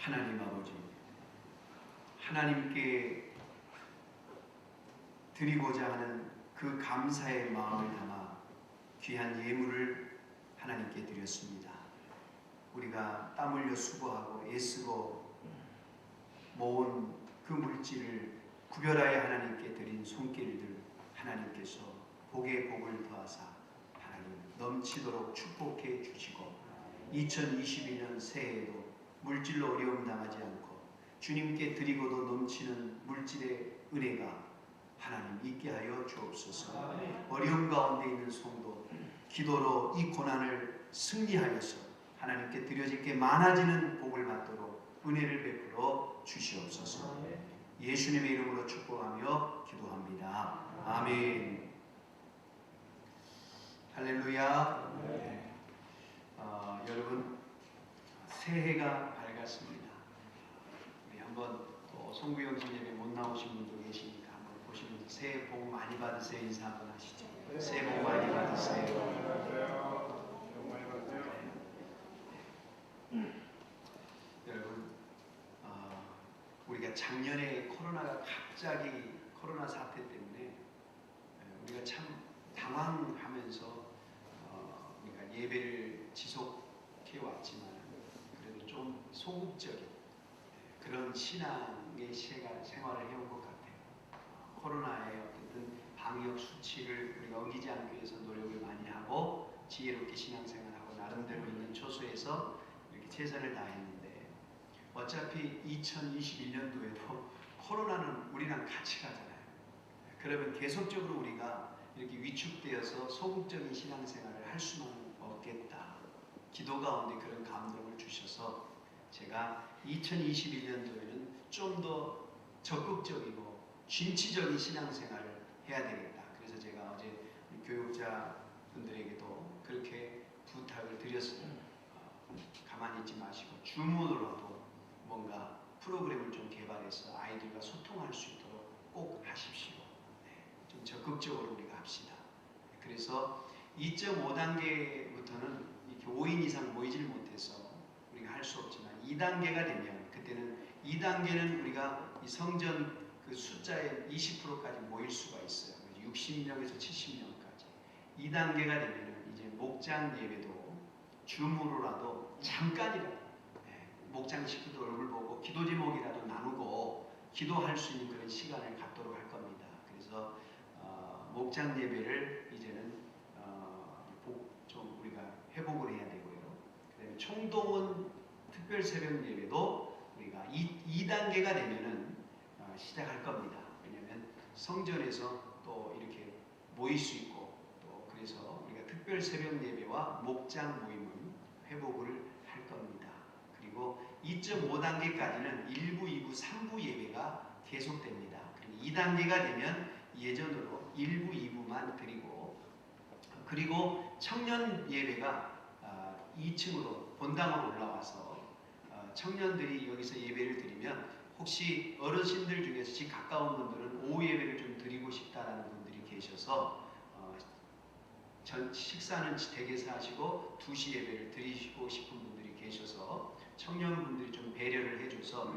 하나님 아버지, 하나님께 드리고자 하는 그 감사의 마음을 담아 귀한 예물을 하나님께 드렸습니다. 우리가 땀 흘려 수고하고 애쓰고 모은 그 물질을 구별하여 하나님께 드린 손길들, 하나님께서 복에 복을 더하사 하나님 넘치도록 축복해 주시고 2022년 새해에도 물질로 어려움 당하지 않고 주님께 드리고도 넘치는 물질의 은혜가 하나님 있게 하여 주옵소서. 어려움 가운데 있는 성도 기도로 이 고난을 승리하여서 하나님께 드려질 게 많아지는 복을 받도록 은혜를 베풀어 주시옵소서. 예수님의 이름으로 축복하며 기도합니다. 아멘. 할렐루야. 여러분 새해가 밝았습니다. 우리 한번 또 송구영신 예배 못 나오신 분도 계시니까 한번 보시면서 새해 복 많이 받으세요. 인사 한번 하시죠. 새해 복 많이 받으세요. 여러분 우리가 작년에 코로나가 갑자기 코로나 사태 때문에 우리가 참 당황하면서 우리가 예배를 지속해 왔지만 그래도 좀 소극적인 그런 신앙의 생활을 해온 것 같아요. 코로나의 어쨌든 방역 수칙을 우리가 어기지 않기 위해서 노력을 많이 하고 지혜롭게 신앙생활하고 나름대로 있는 초소에서 이렇게 최선을 다했는데 어차피 2021년도에도 코로나는 우리랑 같이 가잖아요. 그러면 계속적으로 우리가 이렇게 위축되어서 소극적인 신앙생활을 할 수는 없겠다. 기도 가운데 그런 감동을 주셔서 제가 2021년도에는 좀 더 적극적이고 진취적인 신앙생활을 해야 되겠다. 그래서 제가 어제 교육자분들에게도 그렇게 부탁을 드렸어요. 가만히 있지 마시고 줌으로라도 뭔가 프로그램을 좀 개발해서 아이들과 소통할 수 있도록 꼭 하십시오. 좀 적극적으로 우리가 합시다. 그래서 2.5단계부터는 이렇게 5인 이상 모이질 못해서 우리가 할 수 없지만 2단계가 되면 그때는 2단계는 우리가 이 성전 그 숫자의 20%까지 모일 수가 있어요. 60명에서 70명까지. 2단계가 되면 이제 목장 예배도 줌으로라도 잠깐이라도 목장 식구들 얼굴 보고 기도 제목이라도 나누고 기도할 수 있는 그런 시간을 갖도록 할 겁니다. 그래서 목장 예배를 이제는 좀 우리가 회복을 해야 되고요. 그다음에 총동원 특별 새벽 예배도 우리가 2단계가 되면은 시작할 겁니다. 왜냐하면 성전에서 또 이렇게 모일 수 있고 또 그래서 우리가 특별 새벽 예배와 목장 모임은 회복을 할 겁니다. 그리고 2.5단계까지는 1부, 2부, 3부 예배가 계속됩니다. 그리고 2단계가 되면 예전으로 1부, 2부만 드리고 그리고 청년 예배가 2층으로 본당으로 올라와서 청년들이 여기서 예배를 드리면 혹시 어르신들 중에서 집 가까운 분들은 오후 예배를 좀 드리고 싶다라는 분들이 계셔서 식사는 댁에서 하시고 2시 예배를 드리고 싶은 분들이 계셔서 청년분들이 좀 배려를 해줘서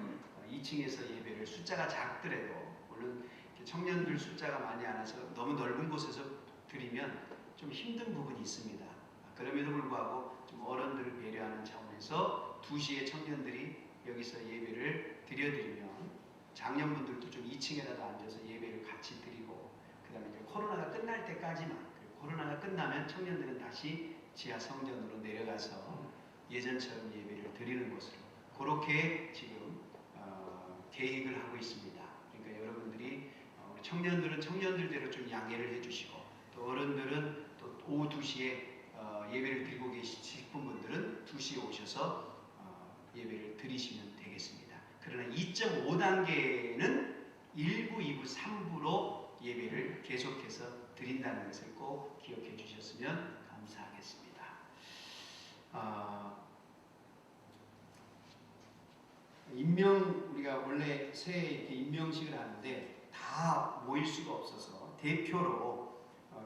2층에서 예배를 숫자가 작더라도 물론 청년들 숫자가 많이 안 와서 너무 넓은 곳에서 드리면 좀 힘든 부분이 있습니다. 그럼에도 불구하고 좀 어른들을 배려하는 차원에서 2시에 청년들이 여기서 예배를 드려드리면 장년분들도 좀 2층에라도 앉아서 예배를 같이 드리고 그 다음에 이제 코로나가 끝날 때까지만 그리고 코로나가 끝나면 청년들은 다시 지하 성전으로 내려가서 예전처럼 예배를 드리는 것으로 그렇게 지금 계획을 하고 있습니다. 그러니까 여러분들이 우리 청년들은 청년들대로 좀 양해를 해주시고 또 어른들은 또 오후 2시에 예배를 드리고 계신 분들은 2시에 오셔서 예배를 드리시면 되겠습니다. 그러나 2.5단계는 1부, 2부, 3부로 예배를 계속해서 드린다는 것을 꼭 기억해 주셨으면 감사하겠습니다. 우리가 원래 새해 이렇게 임명식을 하는데 다 모일 수가 없어서 대표로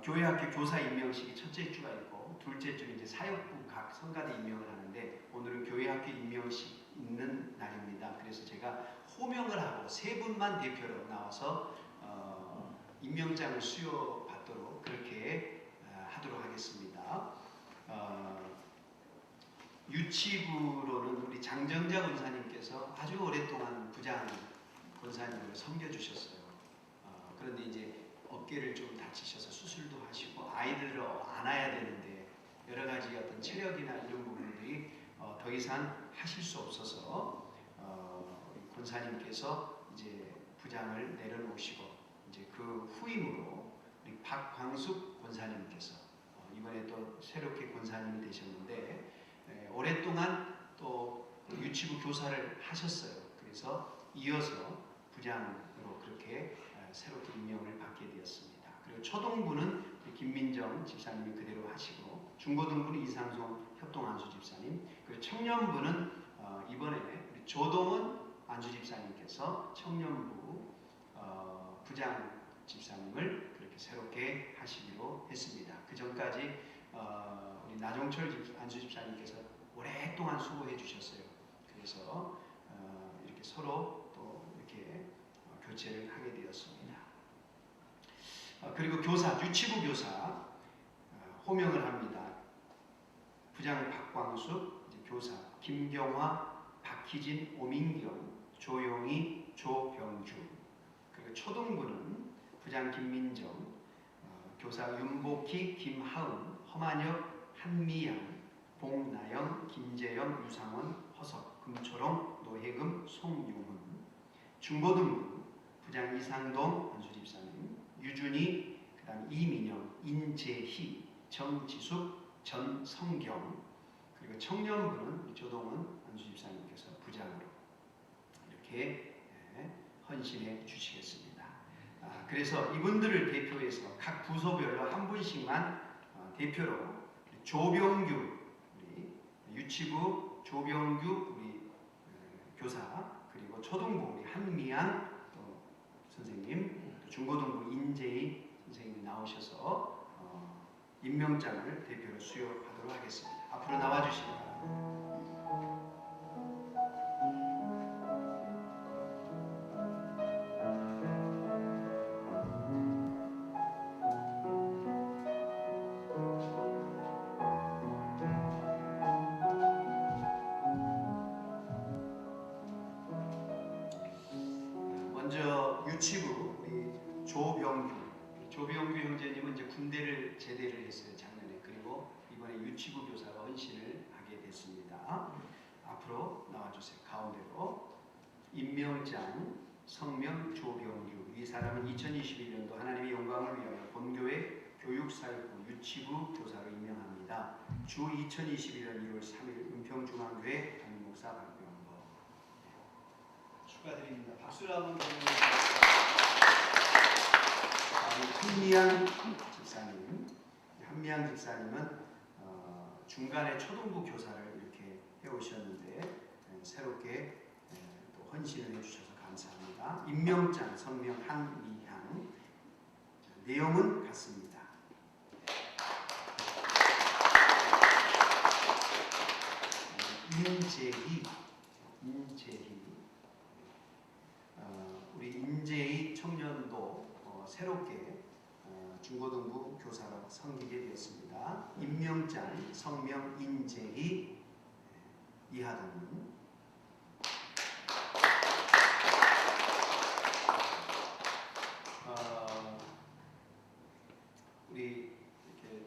교회학교 교사 임명식이 첫째 주가 있고 둘째 주는 이제 사역부 각 성가대 임명을 하는데 오늘은 교회학교 임명식 있는 날입니다. 그래서 제가 호명을 하고 세 분만 대표로 나와서 임명장을 수여받도록 그렇게 하도록 하겠습니다. 유치부로는 우리 장정자 권사님께서 아주 오랫동안 부장 권사님을 섬겨주셨어요. 그런데 이제 어깨를 좀 다치셔서 수술도 하시고 아이들을 안아야 되는데 여러 가지 어떤 체력이나 이런 부분들이 더 이상 하실 수 없어서 우리 권사님께서 이제 부장을 내려놓으시고 이제 그 후임으로 우리 박광숙 권사님께서 이번에 또 새롭게 권사님이 되셨는데 오랫동안 또 유치부 교사를 하셨어요. 그래서 이어서 부장으로 그렇게 새롭게 임명을 받게 되었습니다. 그리고 초등부는 김민정 집사님이 그대로 하시고 중고등부는 이상송 협동안수 집사님, 그리고 청년부는 이번에 우리 조동은 안수 집사님께서 청년부 부장 집사님을 그렇게 새롭게 하시기로 했습니다. 그 전까지 우리 나종철 안수 집사님께서 오랫동안 수고해 주셨어요. 그래서 이렇게 서로 또 이렇게 교체를 하게 되었습니다. 그리고 교사, 유치부 교사 호명을 합니다. 부장 박광숙, 교사 김경화, 박희진, 오민경, 조용희, 조병주. 그리고 초등부는 부장 김민정, 교사 윤복희, 김하은, 허만혁, 한미양, 봉나영, 김재영, 유상원, 허석, 금초롱, 노혜금, 송유훈. 중고등부 부장 이상동 안수집사님, 유준희, 그다음 이민영, 인재희, 정지숙, 전성경. 그리고 청년부는 조동은 안수집사님께서 부장으로 이렇게 헌신해 주시겠습니다. 그래서 이분들을 대표해서 각 부서별로 한 분씩만 대표로 조병규 우리 유치부 조병규 우리 교사, 그리고 초등부 우리 한미양 선생님, 중고등부 인재희 선생님이 나오셔서 임명장을 대표로 수여하도록 하겠습니다. 앞으로 나와주시기 바랍니다. 먼저 유치부 우리 조병규 형제님은 이제 군대를 제대를 했어요, 작년에. 그리고 이번에 유치부 교사로 헌신을 하게 됐습니다. 앞으로 나와주세요. 가운데로 임명장 성명 조병규. 이 사람은 2021년도 하나님의 영광을 위하여 본교회 교육사역부 유치부 교사로 임명합니다. 주 2021년 2월 3일 은평중앙교회 담임목사 박병거. 축하드립니다. 박수를 한번 드립니다. 한미양 집사님, 한미양 집사님은 중간에 초등부 교사를 이렇게 해오셨는데 새롭게 또 헌신을 해주셔서 감사합니다. 임명장 성명 한미향. 내용은 같습니다. 인재희 우리 인재희 청년도 새롭게 중고등부 교사로 섬기게 되었습니다. 임명장 성명 인재희 이하동. 우리 이렇게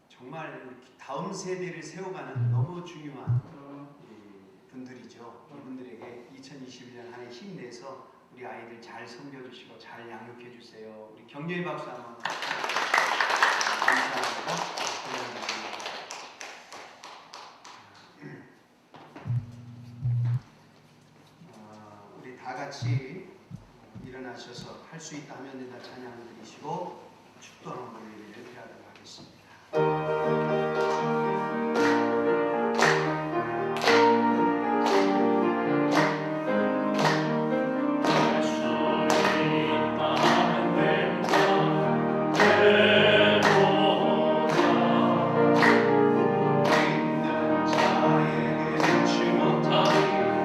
정말 다음 세대를 세워가는 너무 중요한 분들이죠. 이분들에게 2021년 한 해 힘내서 우리 아이들 잘 섬겨주시고 잘 양육해 주세요. 우리 격려의 박수 한번. 감사합니다. 우리 다 같이 일어나셔서 할 수 있다 하면 된다 찬양을 드리시고 축도하는 본예배를 드리도록 하겠습니다. 있는 자에게 지 못하리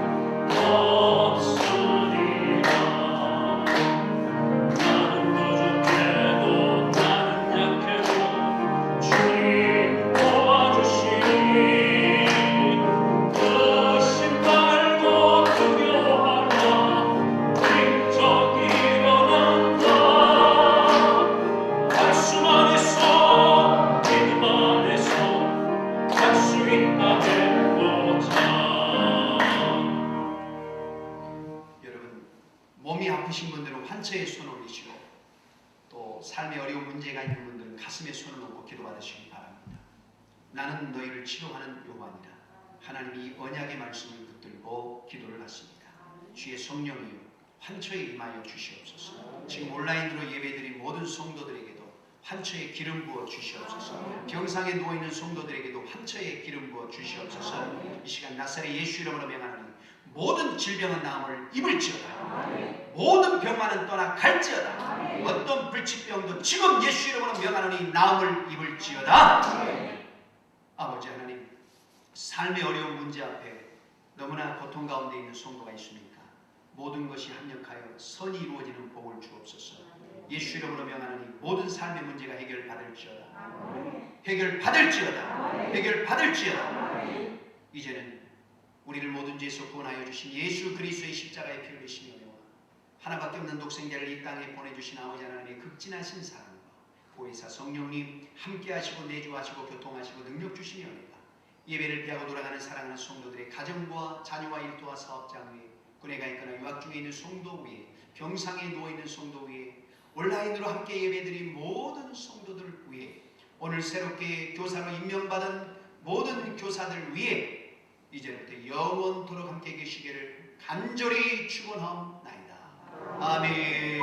여러분, 몸이 아프신 분들은 환처에 손을 올리시고 또 삶에 어려운 문제가 있는 분들은 가슴에 손을 얹고 기도받으시기 바랍니다. 나는 너희를 치료하는 요한이라. 하나님이 언약의 말씀을 붙들고 기도를 받습니다. 주의 성령이여 환처에 임하여 주시옵소서. 지금 온라인으로 예배드린 모든 성도들에게도 환처에 기름 부어 주시옵소서. 병상에 누워있는 성도들에게도 환처에 기름 부어 주시옵소서. 이 시간 나사렛 예수 이름으로 명하노니 모든 질병은 나음을 입을지어다. 모든 병만은 떠나 갈지어다. 어떤 불치병도 지금 예수 이름으로 명하노니 나음을 입을지어다. 아버지 하나님, 삶의 어려운 문제 앞에 너무나 고통 가운데 있는 성도가 있습니까? 모든 것이 합력하여 선이 이루어지는 복을 주옵소서. 예수 이름으로 명하노니 모든 삶의 문제가 해결받을지어다. 해결받을지어다. 해결받을지어다. 이제는 우리를 모든 죄에서 구원하여 주신 예수 그리스도의 십자가의 피를 흘리시며 하나밖에 없는 독생자를 이 땅에 보내주신 아버지 하나님의 극진하신 사랑과 보혜사 성령님 함께하시고 내주하시고 교통하시고 능력 주시며 예배를 피하고 돌아가는 사랑하는 성도들의 가정과 자녀와 일터와 사업장 위에 군에 가 있거나 유학 중에 있는 성도 위에 병상에 누워있는 성도 위에 온라인으로 함께 예배드린 모든 성도들 위에 오늘 새롭게 교사로 임명받은 모든 교사들 위에 이제부터 영원토록 함께 계시기를 간절히 축원하옵나이다. 아멘.